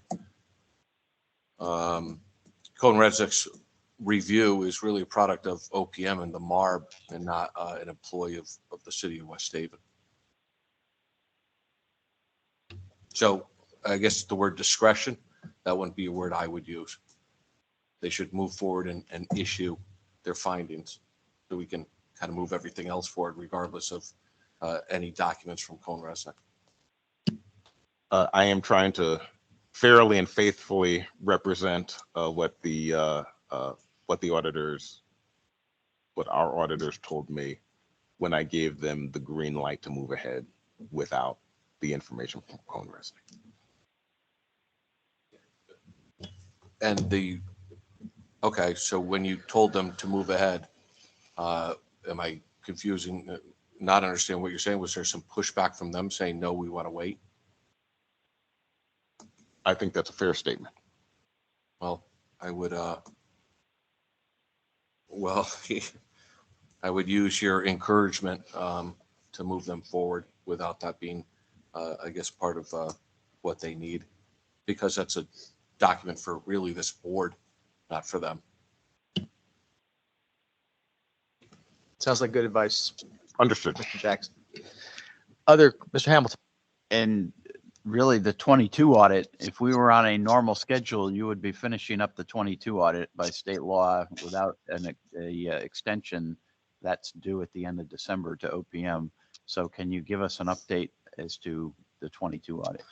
S18: Cohn-Resnick's review is really a product of OPM and the Marb, and not an employee of the city of West Haven. So I guess the word discretion, that wouldn't be a word I would use. They should move forward and issue their findings so we can kind of move everything else forward regardless of any documents from Cohn-Resnick.
S15: I am trying to fairly and faithfully represent what our auditors told me when I gave them the green light to move ahead without the information from Cohn-Resnick.
S18: And okay, so when you told them to move ahead, am I confusing, not understand what you're saying? Was there some pushback from them saying, no, we want to wait?
S15: I think that's a fair statement.
S18: Well, I would, well, I would use your encouragement to move them forward without that being, I guess, part of what they need, because that's a document for really this board, not for them.
S1: Sounds like good advice,
S15: Understood.
S1: Mr. Jackson. Mr. Hamilton.
S4: And really, the 22 audit, if we were on a normal schedule, you would be finishing up the 22 audit by state law without a extension that's due at the end of December to OPM. So can you give us an update as to the 22 audit?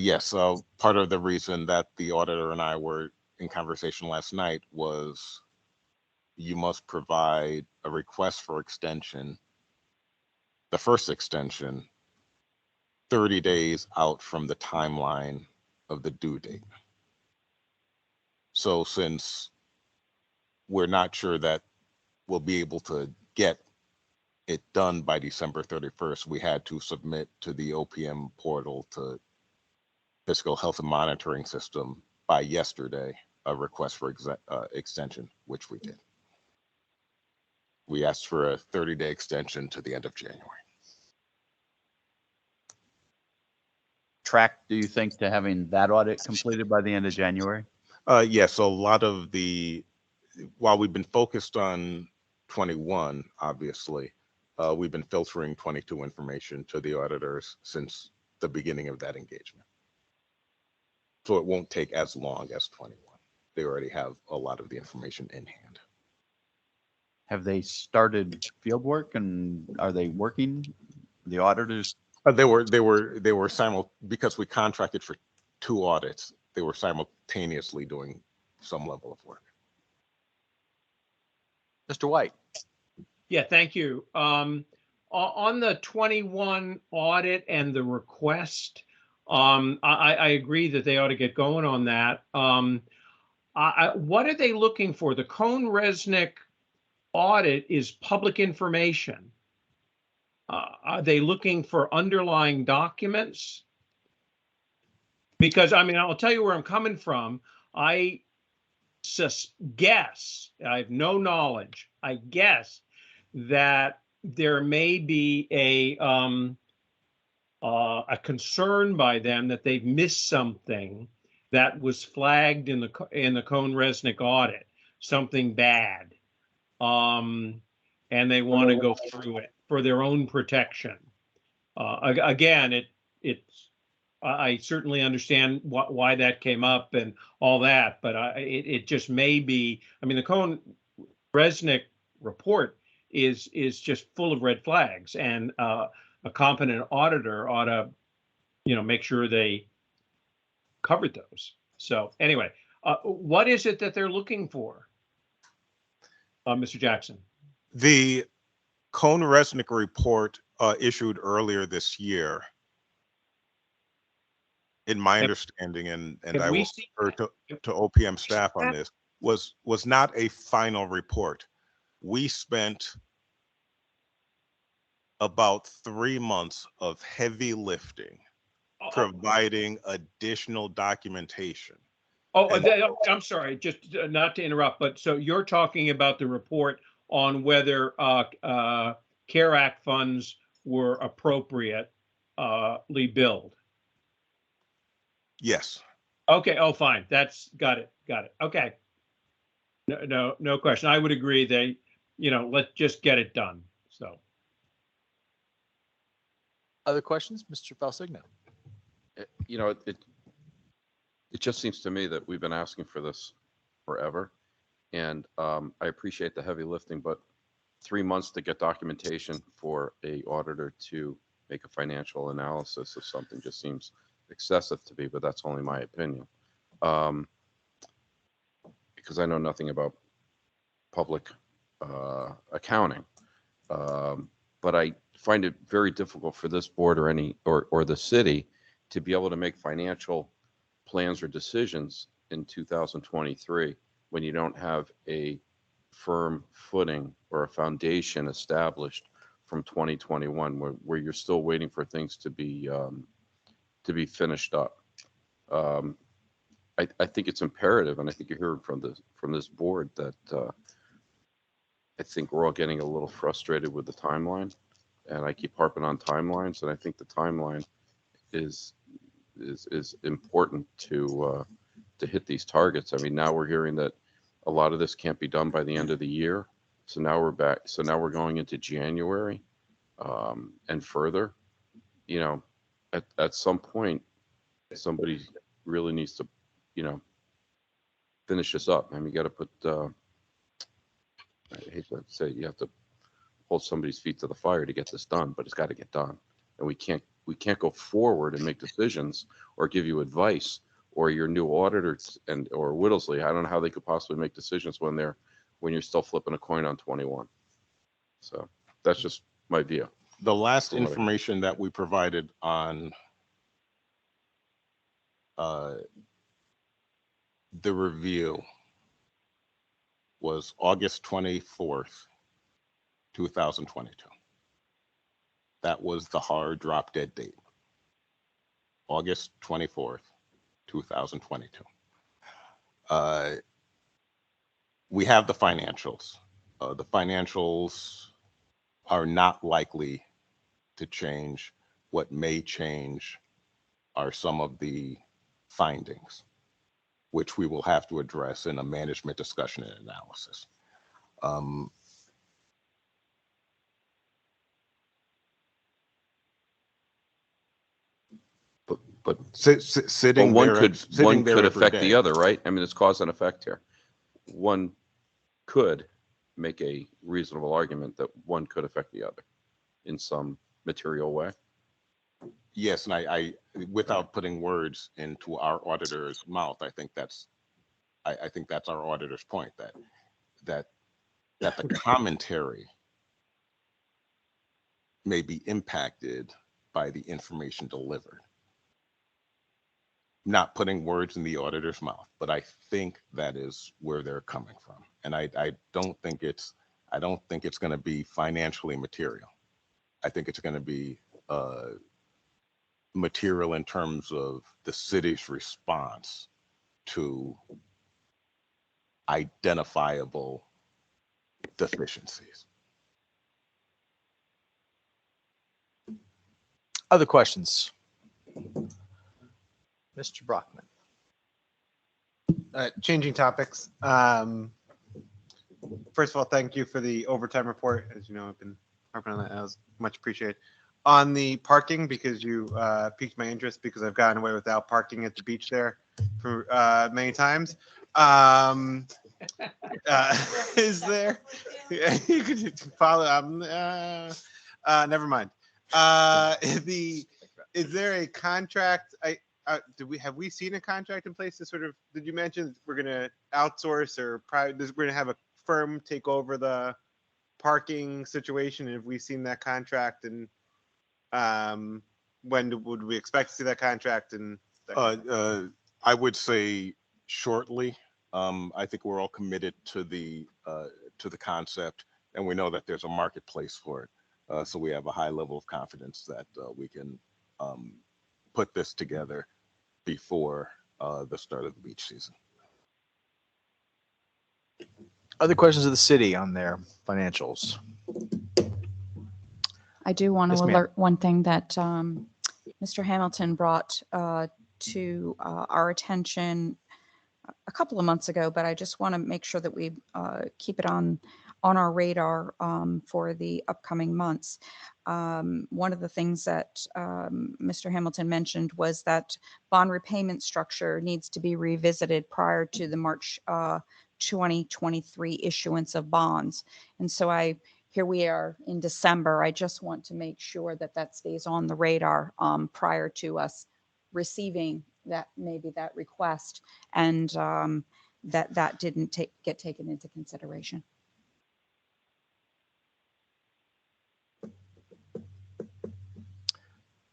S15: Yes. Part of the reason that the auditor and I were in conversation last night was you must provide a request for extension, the first extension, 30 days out from the timeline of the due date. So since we're not sure that we'll be able to get it done by December 31st, we had to submit to the OPM portal, to Fiscal Health and Monitoring System, by yesterday, a request for extension, which we did. We asked for a 30-day extension to the end of January.
S4: Track, do you think, to having that audit completed by the end of January?
S15: Yes, so a lot of while we've been focused on 21, obviously, we've been filtering 22 information to the auditors since the beginning of that engagement. So it won't take as long as 21. They already have a lot of the information in hand.
S4: Have they started field work, and are they working, the auditors?
S15: They were because we contracted for 2 audits, they were simultaneously doing some level of work.
S1: Mr. White.
S9: Yeah, thank you. On the 21 audit and the request, I agree that they ought to get going on that. What are they looking for? The Cohn-Resnick audit is public information. Are they looking for underlying documents? Because, I mean, I'll tell you where I'm coming from. I guess, I have no knowledge, I guess that there may be a concern by them that they've missed something that was flagged in the Cohn-Resnick audit, something bad, and they want to go through it for their own protection. Again, I certainly understand why that came up and all that, but it just may be. I mean, the Cohn-Resnick report is just full of red flags, and a competent auditor ought to, make sure they covered those. So anyway, what is it that they're looking for, Mr. Jackson?
S15: The Cohn-Resnick report issued earlier this year, in my understanding, and I will refer to OPM staff on this, was not a final report. We spent about 3 months of heavy lifting, providing additional documentation.
S9: I'm sorry, just not to interrupt, but so you're talking about the report on whether CARE Act funds were appropriately billed?
S15: Yes.
S9: Okay. Oh, fine. Got it. Okay. No question. I would agree. Let's just get it done. So.
S1: Other questions, Mr. Falsigno?
S14: It just seems to me that we've been asking for this forever, and I appreciate the heavy lifting, but 3 months to get documentation for a auditor to make a financial analysis of something just seems excessive to me, but that's only my opinion. Because I know nothing about public accounting, but I find it very difficult for this board or the city to be able to make financial plans or decisions in 2023 when you don't have a firm footing or a foundation established from 2021, where you're still waiting for things to be finished up. I think it's imperative, and I think you're hearing from this board that I think we're all getting a little frustrated with the timeline, and I keep harping on timelines, and I think the timeline is important to hit these targets. I mean, now we're hearing that a lot of this can't be done by the end of the year, so now we're back. So now we're going into January, and further. You know, at some point, somebody really needs to, finish this up. I mean, you got to put. I hate to say you have to hold somebody's feet to the fire to get this done, but it's got to get done. And we can't go forward and make decisions or give you advice or your new auditors or Whittlesley. I don't know how they could possibly make decisions when you're still flipping a coin on 21. So that's just my view.
S15: The last information that we provided on the review was August 24th, 2022. That was the hard drop dead date. August 24th, 2022. We have the financials. The financials are not likely to change. What may change are some of the findings, which we will have to address in a management discussion and analysis.
S14: But
S15: sitting
S14: one
S15: there,
S14: could
S15: sitting there every
S14: affect the
S15: day.
S14: other, right? I mean, it's cause and effect here. One could make a reasonable argument that one could affect the other in some material way.
S15: Yes, and I without putting words into our auditor's mouth, I think that's our auditor's point, that the commentary may be impacted by the information delivered. Not putting words in the auditor's mouth, but I think that is where they're coming from. And I don't think it's going to be financially material. I think it's going to be material in terms of the city's response to identifiable deficiencies.
S1: Other questions? Mr. Brockman.
S6: Changing topics. First of all, thank you for the overtime report. As you know, I've been harping on that. That was much appreciated. On the parking, because you piqued my interest, because I've gotten away without parking at the beach there for many times. Is there? You could follow. Never mind. Is there a contract? Have we seen a contract in place to sort of? Did you mention we're going to outsource or we're going to have a firm take over the parking situation? And have we seen that contract? And when would we expect to see that contract? And
S15: I would say shortly. I think we're all committed to the concept, and we know that there's a marketplace for it. So we have a high level of confidence that we can put this together before the start of the beach season.
S1: Other questions of the city on their financials?
S10: I do want to
S1: Yes, ma'am.
S10: alert one thing that Mr. Hamilton brought to our attention a couple of months ago, but I just want to make sure that we keep it on our radar for the upcoming months. One of the things that Mr. Hamilton mentioned was that bond repayment structure needs to be revisited prior to the March 2023 issuance of bonds. And so here we are in December. I just want to make sure that that stays on the radar prior to us receiving that request, and that didn't get taken into consideration.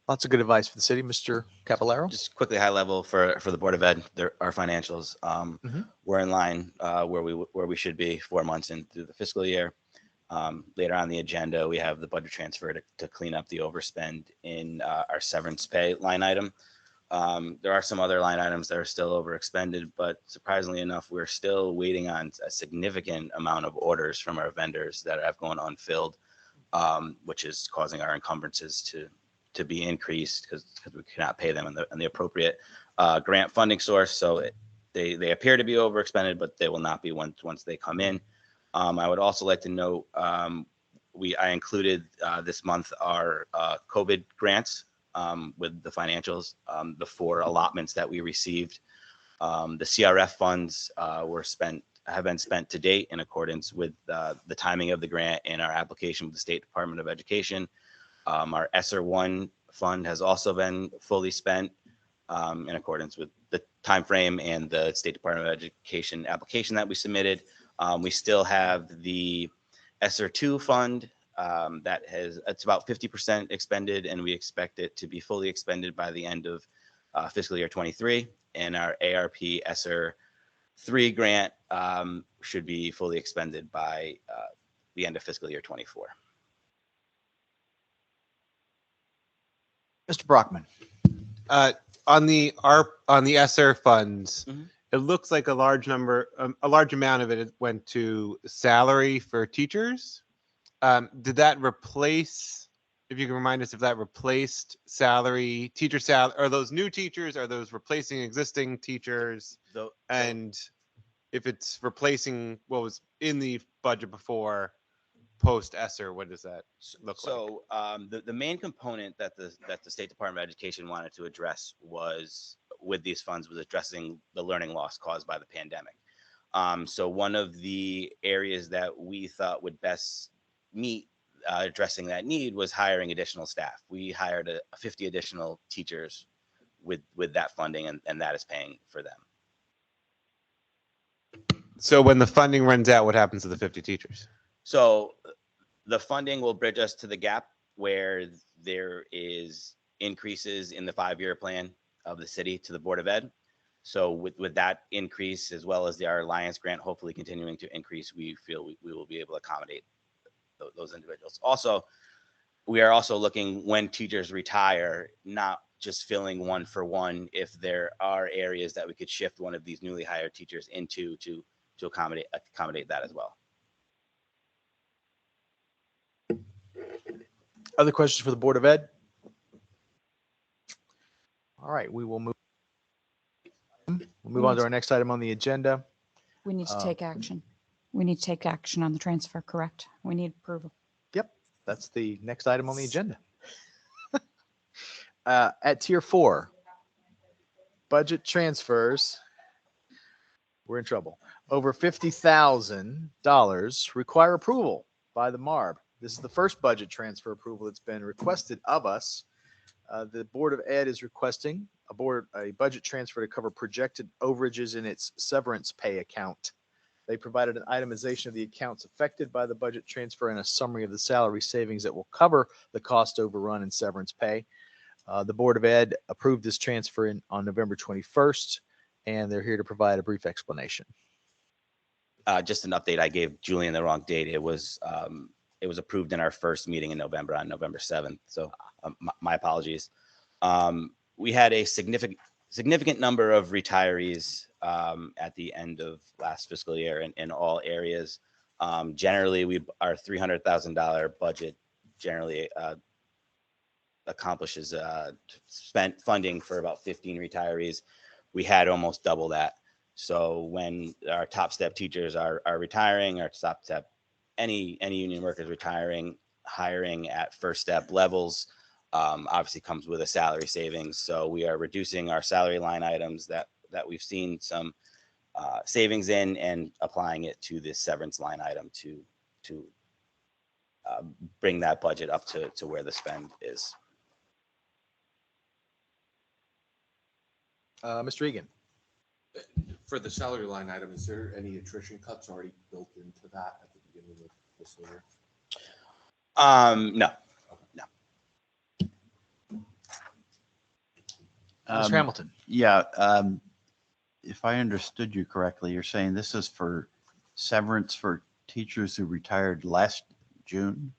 S1: Lots of good advice for the city. Mr. Caballero?
S17: Just quickly, high level for the Board of Ed, our financials.
S1: Mhm.
S17: We're in line where we should be 4 months into the fiscal year. Later on the agenda, we have the budget transfer to clean up the overspend in our severance pay line item. There are some other line items that are still overexpended, but surprisingly enough, we're still waiting on a significant amount of orders from our vendors that have gone unfilled, which is causing our encumbrances to be increased because we cannot pay them in the appropriate grant funding source. So they appear to be overexpended, but they will not be once they come in. I would also like to note I included this month our COVID grants with the financials, the 4 allotments that we received. The CRF funds have been spent to date in accordance with the timing of the grant and our application with the State Department of Education. Our ESSER 1 fund has also been fully spent in accordance with the timeframe and the State Department of Education application that we submitted. We still have the ESSER 2 fund it's about 50% expended, and we expect it to be fully expended by the end of fiscal year 23. And our ARP ESSER 3 grant should be fully expended by the end of fiscal year 24.
S1: Mr. Brockman?
S6: On the ESSER funds, it looks like a large amount of it went to salary for teachers. Did that replace, if you can remind us if that replaced teacher salary, are those new teachers? Are those replacing existing teachers? And if it's replacing what was in the budget before, post ESSER, what does that look like?
S17: So the main component that the State Department of Education wanted to address with these funds was addressing the learning loss caused by the pandemic. So one of the areas that we thought would best meet addressing that need was hiring additional staff. We hired 50 additional teachers with that funding, and that is paying for them.
S6: So when the funding runs out, what happens to the 50 teachers?
S17: So the funding will bridge us to the gap where there is increases in the 5-year plan of the city to the Board of Ed. So with that increase, as well as our Alliance grant hopefully continuing to increase, we feel we will be able to accommodate those individuals. Also, we are also looking when teachers retire, not just filling one for one, if there are areas that we could shift one of these newly hired teachers into to accommodate that as well.
S1: Other questions for the Board of Ed? All right, we'll move on to our next item on the agenda.
S10: We need to take action. We need to take action on the transfer, correct? We need approval.
S1: Yep, that's the next item on the agenda. At tier 4, budget transfers, we're in trouble. Over $50,000 require approval by the Marb. This is the first budget transfer approval that's been requested of us. The Board of Ed is requesting a budget transfer to cover projected overages in its severance pay account. They provided an itemization of the accounts affected by the budget transfer and a summary of the salary savings that will cover the cost overrun and severance pay. The Board of Ed approved this transfer on November 21st, and they're here to provide a brief explanation.
S17: Just an update. I gave Julian the wrong date. It was approved in our first meeting in November on November 7th. So my apologies. We had a significant number of retirees at the end of last fiscal year in all areas. Generally, our $300,000 budget generally accomplishes spent funding for about 15 retirees. We had almost double that. So when our top step teachers are retiring, our top step, any union workers retiring, hiring at first step levels, obviously comes with a salary savings. So we are reducing our salary line items that we've seen some savings in and applying it to this severance line item to bring that budget up to where the spend is.
S1: Mr. Egan.
S18: For the salary line item, is there any attrition cuts already built into that at the beginning of this year?
S17: No.
S1: Mr. Hamilton.
S4: Yeah, if I understood you correctly, you're saying this is for severance for teachers who retired last June?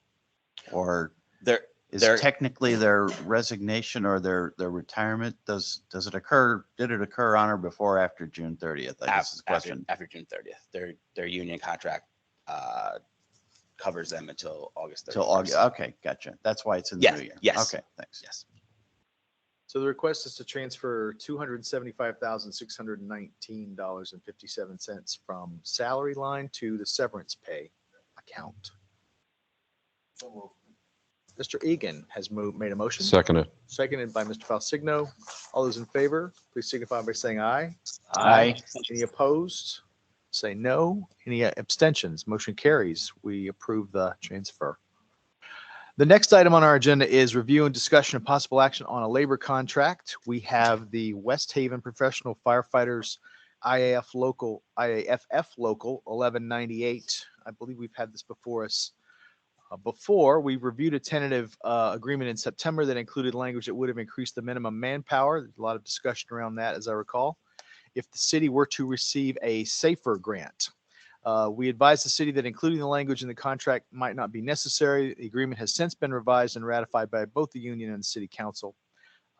S4: Or
S17: There,
S4: is
S17: there,
S4: technically their resignation or their retirement, does it occur, did it occur on or before or after June 30th? I guess is the question.
S17: after June 30th, their union contract covers them until August 31st.
S4: Till August, okay, gotcha. That's why it's in the
S17: Yes,
S4: new year.
S17: yes.
S4: Okay, thanks.
S17: Yes.
S1: So the request is to transfer $275,619.57 from salary line to the severance pay account. Mr. Egan has made a motion.
S14: Seconded.
S1: Seconded by Mr. Falsigno. All those in favor, please signify by saying aye.
S4: Aye.
S1: Any opposed? Say no. Any abstentions? Motion carries. We approve the transfer. The next item on our agenda is review and discussion of possible action on a labor contract. We have the West Haven Professional Firefighters IAFF Local 1198. I believe we've had this before us. Before, we reviewed a tentative agreement in September that included language that would have increased the minimum manpower. There's a lot of discussion around that, as I recall, if the city were to receive a SAFER grant. We advised the city that including the language in the contract might not be necessary. The agreement has since been revised and ratified by both the union and the city council.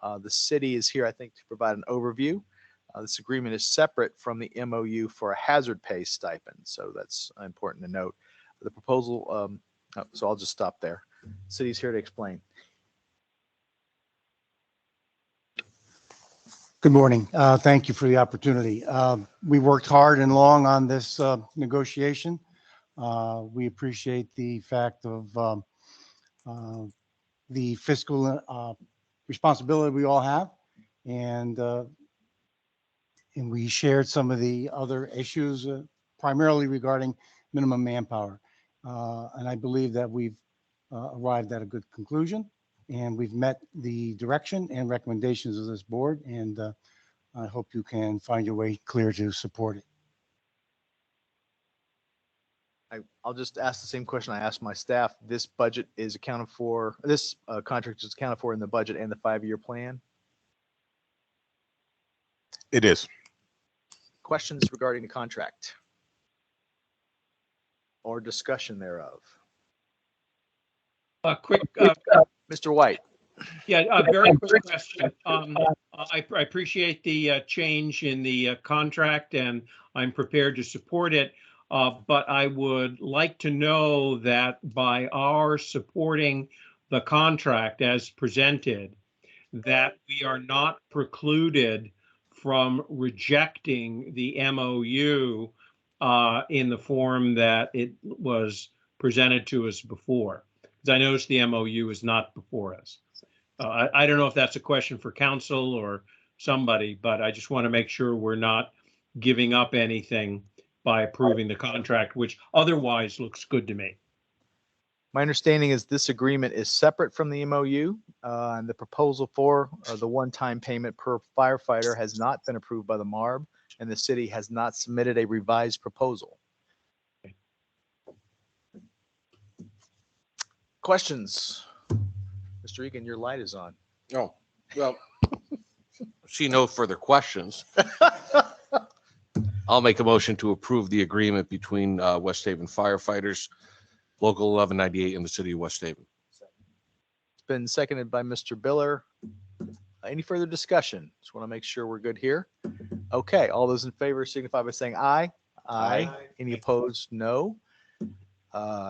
S1: The city is here, I think, to provide an overview. This agreement is separate from the MOU for a hazard pay stipend, so that's important to note. The proposal, so I'll just stop there. City's here to explain.
S19: Good morning. Thank you for the opportunity. We worked hard and long on this negotiation. We appreciate the fact of the fiscal responsibility we all have, and we shared some of the other issues, primarily regarding minimum manpower. And I believe that we've arrived at a good conclusion. And we've met the direction and recommendations of this board, and I hope you can find your way clear to support it.
S1: I'll just ask the same question I asked my staff. This budget is accounted for, this contract is accounted for in the budget and the 5-year plan.
S15: It is.
S1: Questions regarding the contract or discussion thereof?
S9: A quick,
S1: Mr. White.
S9: yeah, a very quick question. I appreciate the change in the contract, and I'm prepared to support it. But I would like to know that by our supporting the contract as presented, that we are not precluded from rejecting the MOU in the form that it was presented to us before. Because I noticed the MOU is not before us. I don't know if that's a question for council or somebody, but I just want to make sure we're not giving up anything by approving the contract, which otherwise looks good to me.
S1: My understanding is this agreement is separate from the MOU, and the proposal for the one-time payment per firefighter has not been approved by the Marb, and the city has not submitted a revised proposal. Questions? Mr. Egan, your light is on.
S18: Oh, well, see no further questions. I'll make a motion to approve the agreement between West Haven firefighters, Local 1198, and the city of West Haven.
S1: It's been seconded by Mr. Biller. Any further discussion? Just want to make sure we're good here. Okay, all those in favor signify by saying aye. Aye. Any opposed? No.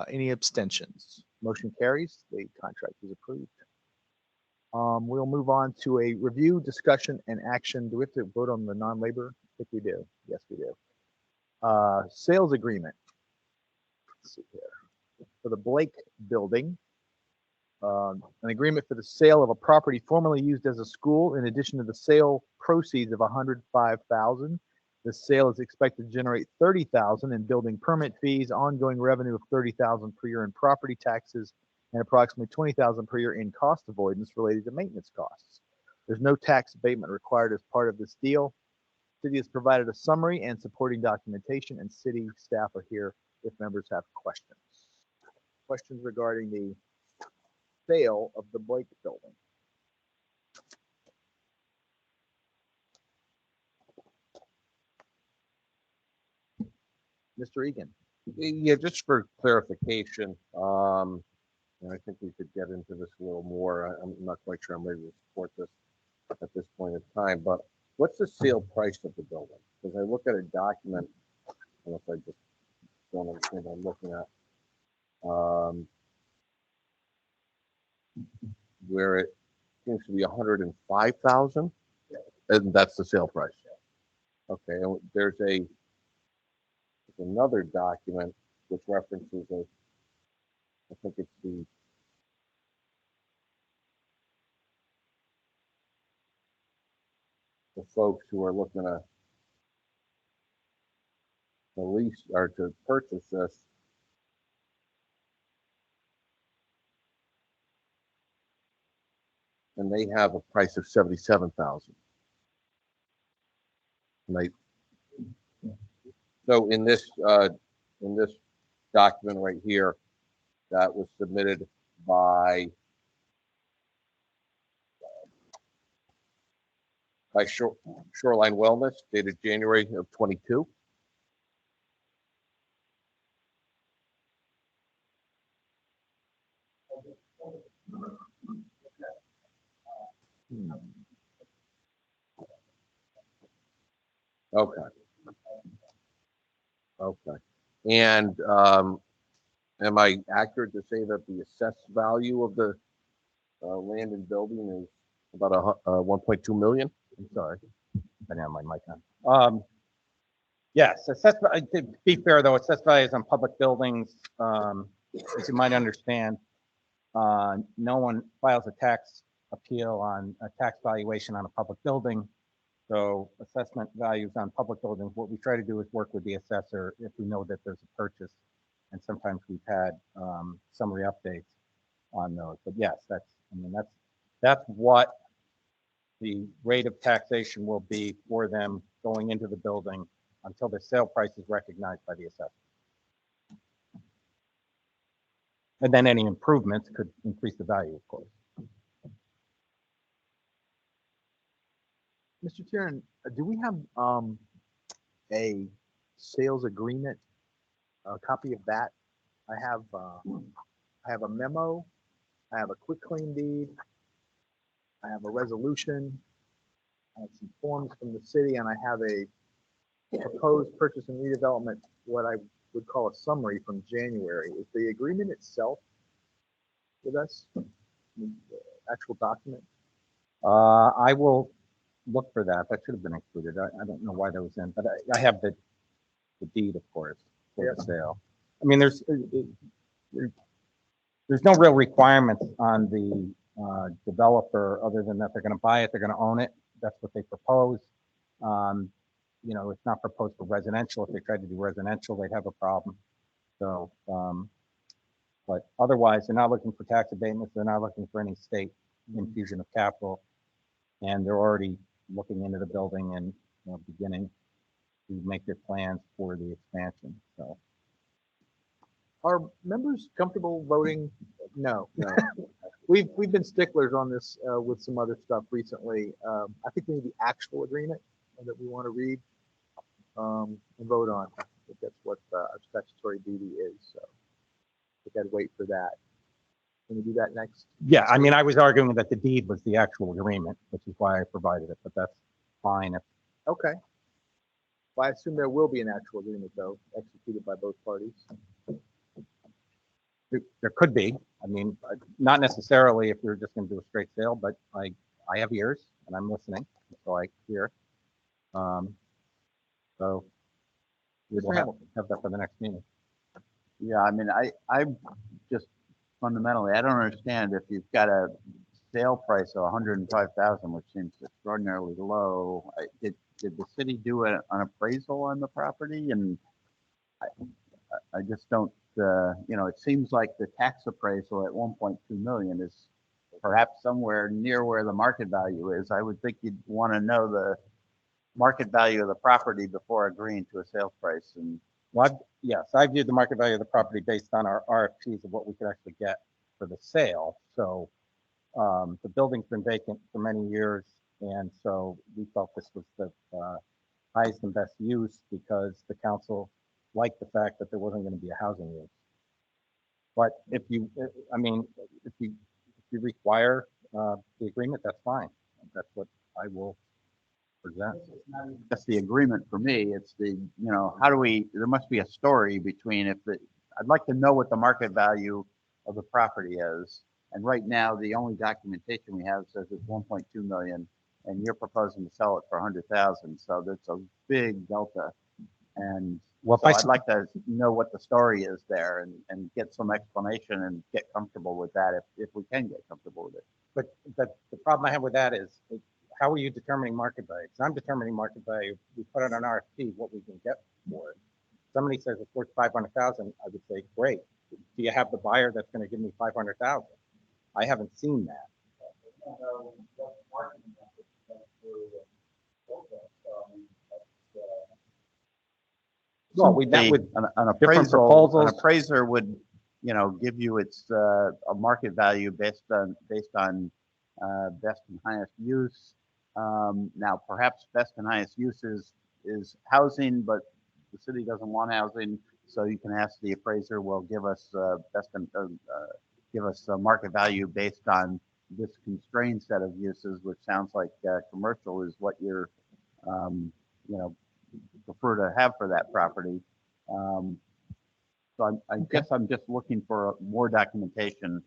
S1: Any abstentions? Motion carries. The contract is approved. We'll move on to a review, discussion, and action. Do we have to vote on the non-labor? I think we do. Yes, we do. Sales agreement. Let's see here. For the Blake Building. An agreement for the sale of a property formerly used as a school, in addition to the sale proceeds of $105,000. The sale is expected to generate $30,000 in building permit fees, ongoing revenue of $30,000 per year in property taxes, and approximately $20,000 per year in cost avoidance related to maintenance costs. There's no tax abatement required as part of this deal. City has provided a summary and supporting documentation, and city staff are here if members have questions. Questions regarding the sale of the Blake Building? Mr. Egan.
S20: Yeah, just for clarification, and I think we could get into this a little more. I'm not quite sure I'm ready to support this at this point in time, but what's the sale price of the building? Because I look at a document, unless I just don't understand what I'm looking at, where it seems to be 105,000, and that's the sale price. Okay, and there's another document which references I think it's the folks who are looking to lease or to purchase this. And they have a price of 77,000. So in this document right here, that was submitted by Shoreline Wellness, dated January of 22. Okay. Okay. And am I accurate to say that the assessed value of the land and building is about 1.2 million?
S21: I'm sorry, I didn't have my mic on. Yes, assessed, to be fair though, assessed values on public buildings, as you might understand, no one files a tax appeal on a tax valuation on a public building. So assessment values on public buildings, what we try to do is work with the assessor if we know that there's a purchase. And sometimes we've had summary updates on those. But yes, that's what the rate of taxation will be for them going into the building until the sale price is recognized by the assessor. And then any improvements could increase the value, of course.
S1: Mr. Tieran, do we have a sales agreement, a copy of that? I have a memo, I have a quick claim deed, I have a resolution, I have some forms from the city, and I have a proposed purchase and redevelopment, what I would call a summary from January. Is the agreement itself with us, the actual document?
S21: I will look for that. That should have been included. I don't know why that was in, but I have the deed, of course, for the sale. I mean, there's no real requirements on the developer other than that they're going to buy it, they're going to own it. That's what they propose. You know, it's not proposed for residential. If they tried to do residential, they'd have a problem. So, but otherwise, they're not looking for tax abatements. They're not looking for any state infusion of capital, and they're already looking into the building and beginning to make their plans for the expansion. So,
S1: are members comfortable voting? No. We've been sticklers on this with some other stuff recently. I think we need the actual agreement that we want to read and vote on. I think that's what our statutory duty is. So we got to wait for that. Can we do that next?
S21: yeah, I mean, I was arguing that the deed was the actual agreement, which is why I provided it, but that's fine.
S1: Okay. Well, I assume there will be an actual agreement, though, executed by both parties.
S21: There could be. I mean, not necessarily if you're just going to do a straight sale, but I have ears and I'm listening, so I hear. So we'll have that for the next meeting.
S4: Yeah, I mean, I just fundamentally, I don't understand if you've got a sale price of 105,000, which seems extraordinarily low. Did the city do an appraisal on the property? And I just don't, it seems like the tax appraisal at 1.2 million is perhaps somewhere near where the market value is. I would think you'd want to know the market value of the property before agreeing to a sales price. And
S21: yes, I viewed the market value of the property based on our RFPs of what we could actually get for the sale. So the building's been vacant for many years, and so we felt this was the highest and best use because the council like the fact that there wasn't going to be a housing use. But if you, I mean, if you require the agreement, that's fine. That's what I will present.
S4: That's the agreement for me. It's the, how do we, there must be a story between I'd like to know what the market value of the property is. And right now, the only documentation we have says it's 1.2 million and you're proposing to sell it for 100,000. So that's a big delta. And
S21: well,
S4: so I'd like to know what the story is there and get some explanation and get comfortable with that if we can get comfortable with it.
S21: But the problem I have with that is, how are you determining market value? Because I'm determining market value. We put out an RFP, what we can get for it. Somebody says it's worth 500,000. I would say, great. Do you have the buyer that's going to give me 500,000? I haven't seen that. Well, we met with
S4: an
S21: different
S4: appraisal.
S21: proposals.
S4: An appraiser would, give you its a market value based on best and highest use. Now, perhaps best and highest use is housing, but the city doesn't want housing, so you can ask the appraiser. Will give us give us a market value based on this constrained set of uses, which sounds like commercial is what you're, prefer to have for that property. So I guess I'm just looking for more documentation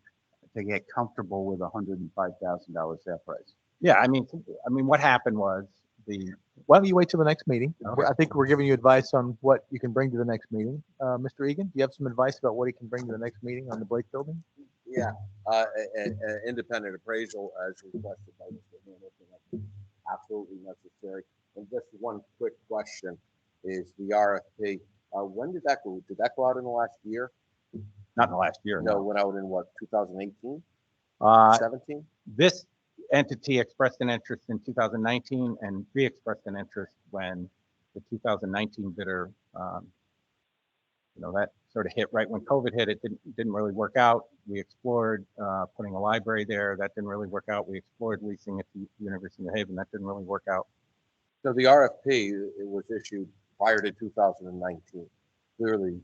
S4: to get comfortable with $105,000 sale price.
S21: Yeah, I mean, what happened was
S1: Why don't you wait till the next meeting?
S21: Okay.
S1: I think we're giving you advice on what you can bring to the next meeting. Mr. Egan, do you have some advice about what he can bring to the next meeting on the Blake Building?
S18: Yeah, an independent appraisal as requested by Mr. Hamilton, absolutely necessary. And just one quick question is the RFP. When did that go? Did that go out in the last year?
S21: Not in the last year.
S18: No, went out in what, 2018, 17?
S21: This entity expressed an interest in 2019 and re-expressed an interest when the 2019 bidder, that sort of hit right when COVID hit. It didn't really work out. We explored putting a library there. That didn't really work out. We explored leasing it to University of New Haven. That didn't really work out.
S18: So the RFP, it was issued prior to 2019. Clearly,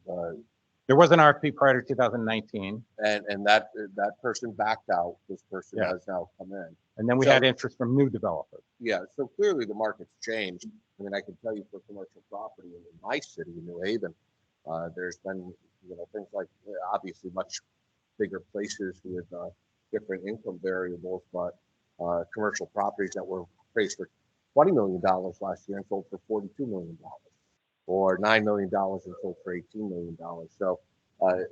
S21: there was an RFP prior to 2019,
S18: and that person backed out. This person
S21: Yeah.
S18: has now come in.
S21: and then we had interest from new developers.
S18: Yeah, so clearly the market's changed. I mean, I can tell you for commercial property in my city, in New Haven, there's been, things like obviously much bigger places with different income variables, but commercial properties that were appraised for $20 million last year and sold for $42 million, or $9 million and sold for $18 million. So I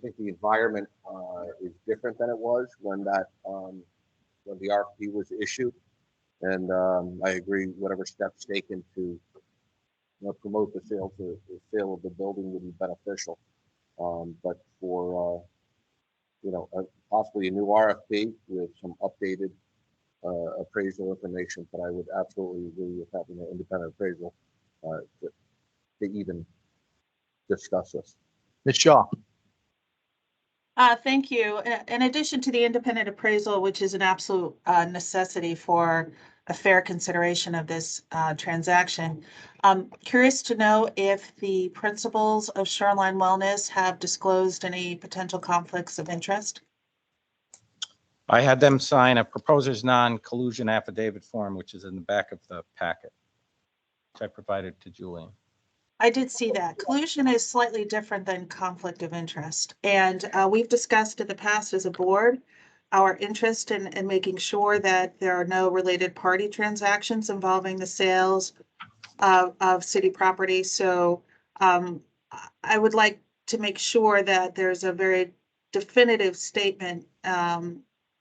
S18: think the environment is different than it was when when the RFP was issued. And I agree, whatever steps taken to promote the sale of the building would be beneficial. But for possibly a new RFP with some updated appraisal information, but I would absolutely agree with having an independent appraisal to even discuss this.
S1: Ms. Shaw.
S2: Thank you. In addition to the independent appraisal, which is an absolute necessity for a fair consideration of this transaction, I'm curious to know if the principals of Shoreline Wellness have disclosed any potential conflicts of interest.
S21: I had them sign a proposer's non-collusion affidavit form, which is in the back of the packet, which I provided to Julian.
S2: I did see that. Collusion is slightly different than conflict of interest. And we've discussed in the past as a board our interest in making sure that there are no related party transactions involving the sales of city property. So I would like to make sure that there's a very definitive statement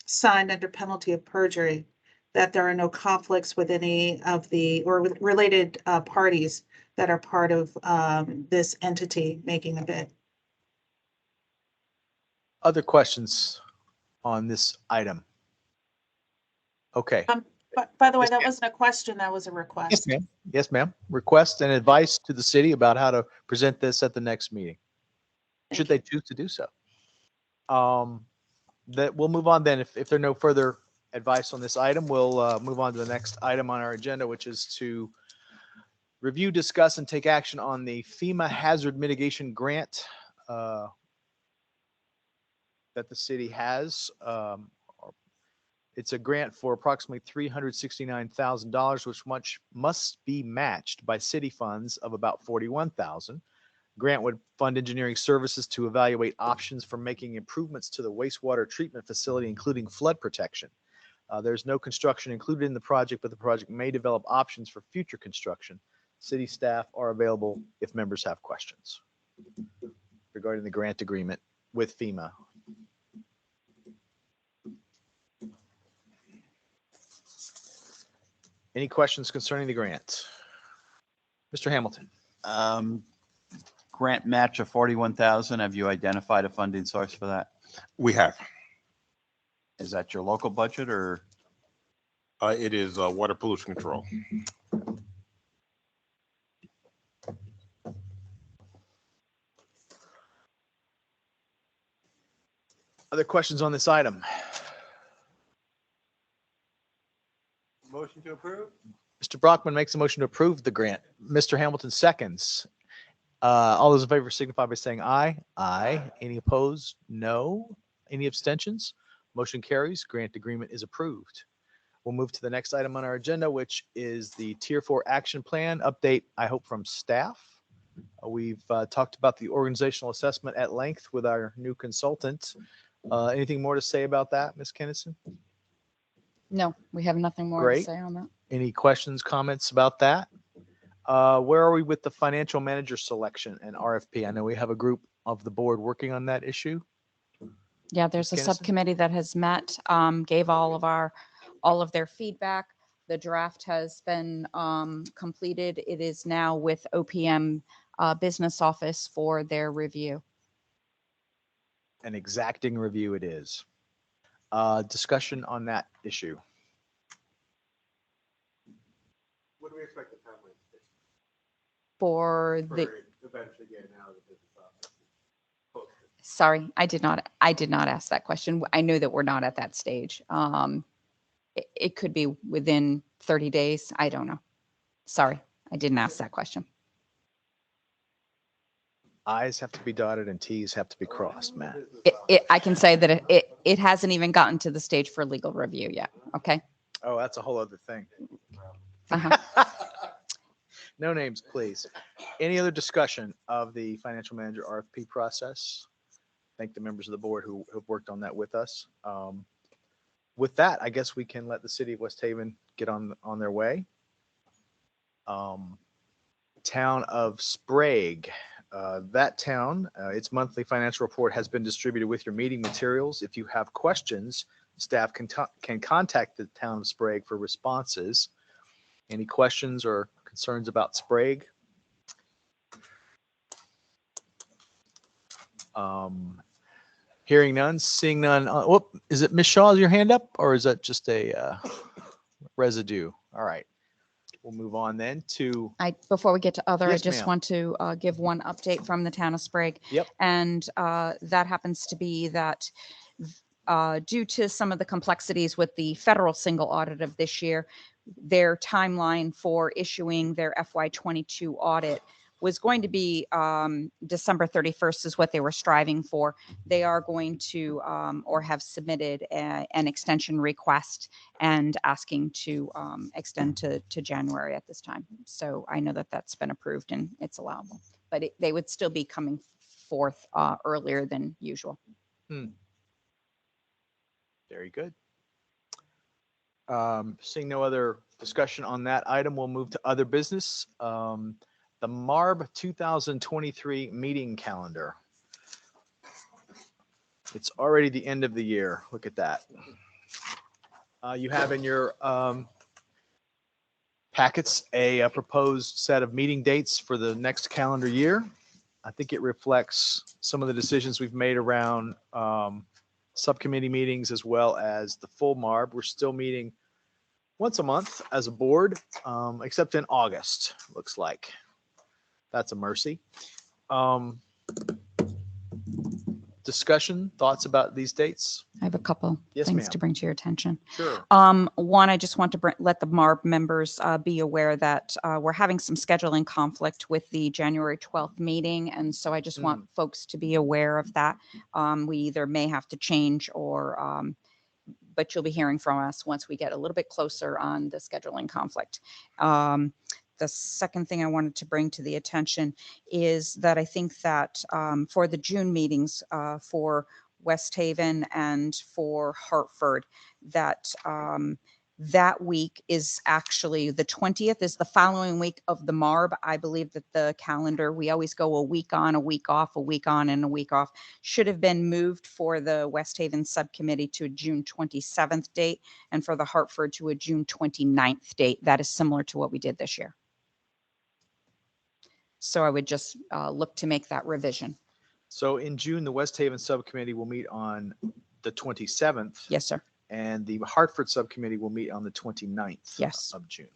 S2: signed under penalty of perjury that there are no conflicts with any of the or with related parties that are part of this entity making a bid.
S1: Other questions on this item? Okay.
S2: But by the way, that wasn't a question, that was a request.
S1: Yes, ma'am. Yes, ma'am. Request and advice to the city about how to present this at the next meeting, should they choose to do so. That we'll move on then. If there are no further advice on this item, we'll move on to the next item on our agenda, which is to Review, discuss, and take action on the FEMA hazard mitigation grant that the city has. It's a grant for approximately $369,000, which must be matched by city funds of about $41,000. Grant would fund engineering services to evaluate options for making improvements to the wastewater treatment facility, including flood protection. There's no construction included in the project, but the project may develop options for future construction. City staff are available if members have questions regarding the grant agreement with FEMA. Any questions concerning the grant? Mr. Hamilton.
S4: Grant match of 41,000. Have you identified a funding source for that?
S15: We have.
S4: Is that your local budget or?
S15: It is water pollution control.
S1: Other questions on this item?
S4: Motion to approve?
S1: Mr. Brockman makes a motion to approve the grant. Mr. Hamilton seconds. All those in favor signify by saying aye. Aye. Any opposed? No. Any abstentions? Motion carries. Grant agreement is approved. We'll move to the next item on our agenda, which is the Tier 4 action plan update, I hope, from staff. We've talked about the organizational assessment at length with our new consultant. Anything more to say about that, Ms. Kennison?
S10: No, we have nothing more to
S1: Great.
S10: say on that.
S1: Any questions, comments about that? Where are we with the financial manager selection and RFP? I know we have a group of the board working on that issue.
S10: Yeah, there's a
S1: Kennison?
S10: subcommittee that has met, gave all of their feedback. The draft has been completed. It is now with OPM Business Office for their review.
S1: An exacting review it is. Discussion on that issue.
S6: What do we expect the timeline to be?
S10: For the,
S6: Eventually getting out of the business office?
S10: sorry, I did not ask that question. I know that we're not at that stage. It could be within 30 days. I don't know. Sorry, I didn't ask that question.
S1: I's have to be dotted and T's have to be crossed, Matt.
S10: I can say that it hasn't even gotten to the stage for legal review yet. Okay.
S1: Oh, that's a whole other thing.
S10: Uh-huh.
S1: No names, please. Any other discussion of the financial manager RFP process? Thank the members of the board who have worked on that with us. With that, I guess we can let the city of West Haven get on their way. Town of Sprague. That town, its monthly financial report has been distributed with your meeting materials. If you have questions, staff can contact the town of Sprague for responses. Any questions or concerns about Sprague? Hearing none, seeing none. Is it Ms. Shaw, is your hand up, or is that just a residue? All right. We'll move on then to.
S10: Before we get to other,
S1: Yes,
S10: I just
S1: ma'am.
S10: want to give one update from the town of Sprague.
S1: Yep.
S10: And that happens to be that due to some of the complexities with the federal single audit of this year, their timeline for issuing their FY22 audit was going to be December 31st is what they were striving for. They are going to or have submitted an extension request and asking to extend to January at this time. So I know that that's been approved and it's allowable, but they would still be coming forth earlier than usual.
S1: Very good. Seeing no other discussion on that item, we'll move to other business. The Marb 2023 meeting calendar. It's already the end of the year. Look at that. You have in your packets a proposed set of meeting dates for the next calendar year. I think it reflects some of the decisions we've made around subcommittee meetings as well as the full Marb. We're still meeting once a month as a board, except in August, looks like. That's a mercy. discussion, thoughts about these dates?
S10: I have a couple
S1: Yes,
S10: things
S1: ma'am.
S10: to bring to your attention.
S1: Sure.
S10: One, I just want to let the Marb members be aware that we're having some scheduling conflict with the January 12th meeting. And so I just want folks to be aware of that. We either may have to change or, but you'll be hearing from us once we get a little bit closer on the scheduling conflict. The second thing I wanted to bring to the attention is that I think that for the June meetings for West Haven and for Hartford, that that week is actually the 20th is the following week of the Marb. I believe that the calendar, we always go a week on, a week off, a week on, and a week off, should have been moved for the West Haven subcommittee to a June 27th date and for the Hartford to a June 29th date. That is similar to what we did this year. So I would just look to make that revision.
S1: So in June, the West Haven Subcommittee will meet on the 27th.
S10: Yes, sir.
S1: And the Hartford Subcommittee will meet on the 29th
S10: Yes.
S1: of June.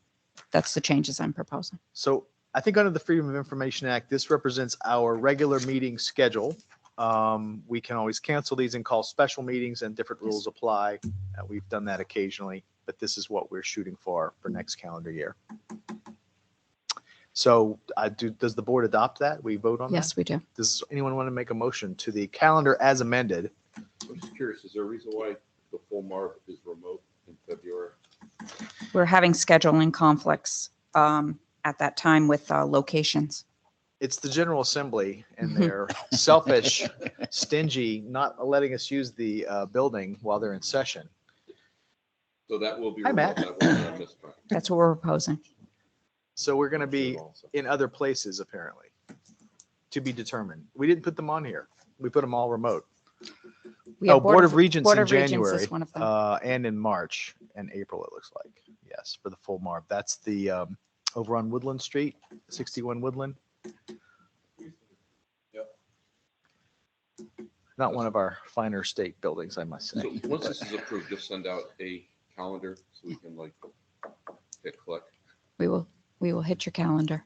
S10: That's the changes I'm proposing.
S1: So I think under the Freedom of Information Act, this represents our regular meeting schedule. We can always cancel these and call special meetings, and different rules apply. We've done that occasionally, but this is what we're shooting for next calendar year. So does the board adopt that? We vote on that?
S10: Yes, we do.
S1: Does anyone want to make a motion to the calendar as amended?
S14: I'm just curious, is there a reason why the full Marb is remote in February?
S10: We're having scheduling conflicts at that time with locations.
S1: It's the General Assembly, and they're selfish, stingy, not letting us use the building while they're in session.
S14: So that will be
S1: Hi,
S14: remote.
S1: Matt.
S14: That wasn't on this time.
S10: That's what we're proposing.
S1: So we're going to be in other places, apparently, to be determined. We didn't put them on here. We put them all remote.
S10: We have
S1: Board of Regents
S10: Board
S1: in
S10: of Regents
S1: January
S10: is one of them.
S1: and in March and April, it looks like. Yes, for the full Marb. That's the over on Woodland Street, 61 Woodland.
S14: Yep.
S1: Not one of our finer state buildings, I must say.
S14: So once this is approved, just send out a calendar so we can like hit click.
S10: We will hit your calendar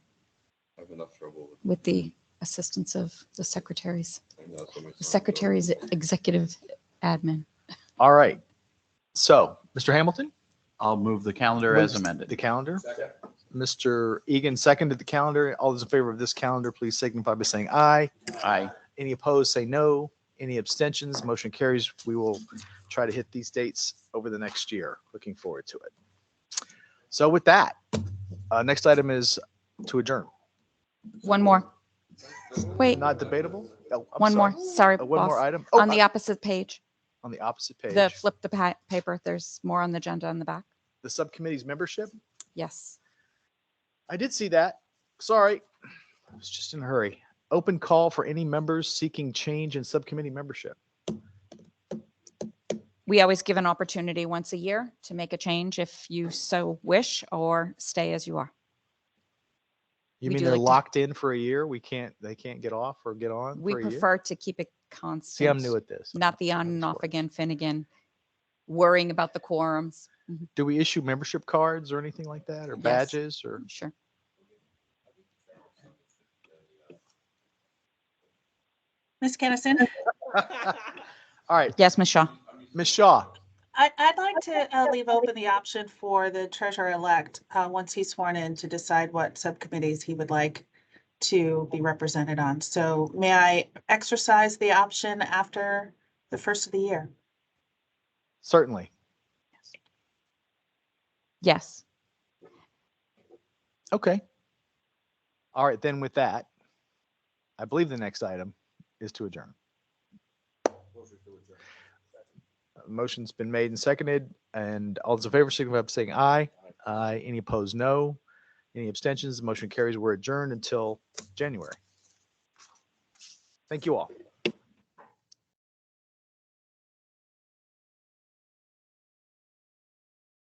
S14: I have enough trouble
S10: with the assistance of the secretaries.
S14: I know, so my
S10: The
S14: son-
S10: secretary's executive admin.
S1: All right. So, Mr. Hamilton?
S4: I'll move the calendar as
S1: Moves
S4: amended.
S1: The calendar. Mr. Egan seconded the calendar. All those in favor of this calendar, please signify by saying aye.
S4: Aye.
S1: Any opposed, say no. Any abstentions, motion carries. We will try to hit these dates over the next year. Looking forward to it. So with that, next item is to adjourn.
S10: One more. Wait,
S1: Not debatable? Oh, I'm
S10: one
S1: sorry.
S10: more. Sorry,
S1: One more
S10: boss.
S1: item?
S10: On the opposite page,
S1: on the opposite page.
S10: the flip the paper, there's more on the agenda on the back.
S1: The subcommittee's membership?
S10: Yes.
S1: I did see that. Sorry. I was just in a hurry. Open call for any members seeking change in subcommittee membership.
S10: We always give an opportunity once a year to make a change if you so wish, or stay as you are.
S1: You
S10: We
S1: mean
S10: do
S1: they're
S10: like to-
S1: locked in for a year? They can't get off or get on
S10: We
S1: for a year?
S10: prefer to keep it constant.
S1: See, I'm new at this.
S10: Not the on and off again, Finnegan, worrying about the quorums. Mhm.
S1: Do we issue membership cards or anything like that, or
S10: Yes.
S1: badges or?
S10: Sure.
S2: Ms. Kennison?
S1: All right,
S10: Yes, Ms. Shaw.
S1: Ms. Shaw.
S2: I'd like to leave open the option for the treasurer-elect, once he's sworn in, to decide what subcommittees he would like to be represented on. So may I exercise the option after the first of the year?
S1: Certainly.
S10: Yes.
S1: Okay. All right, then with that, I believe the next item is to adjourn. Motion's been made and seconded, and all those in favor signify by saying aye. Aye. Any opposed, no. Any abstentions? The motion carries. We're adjourned until January. Thank you all.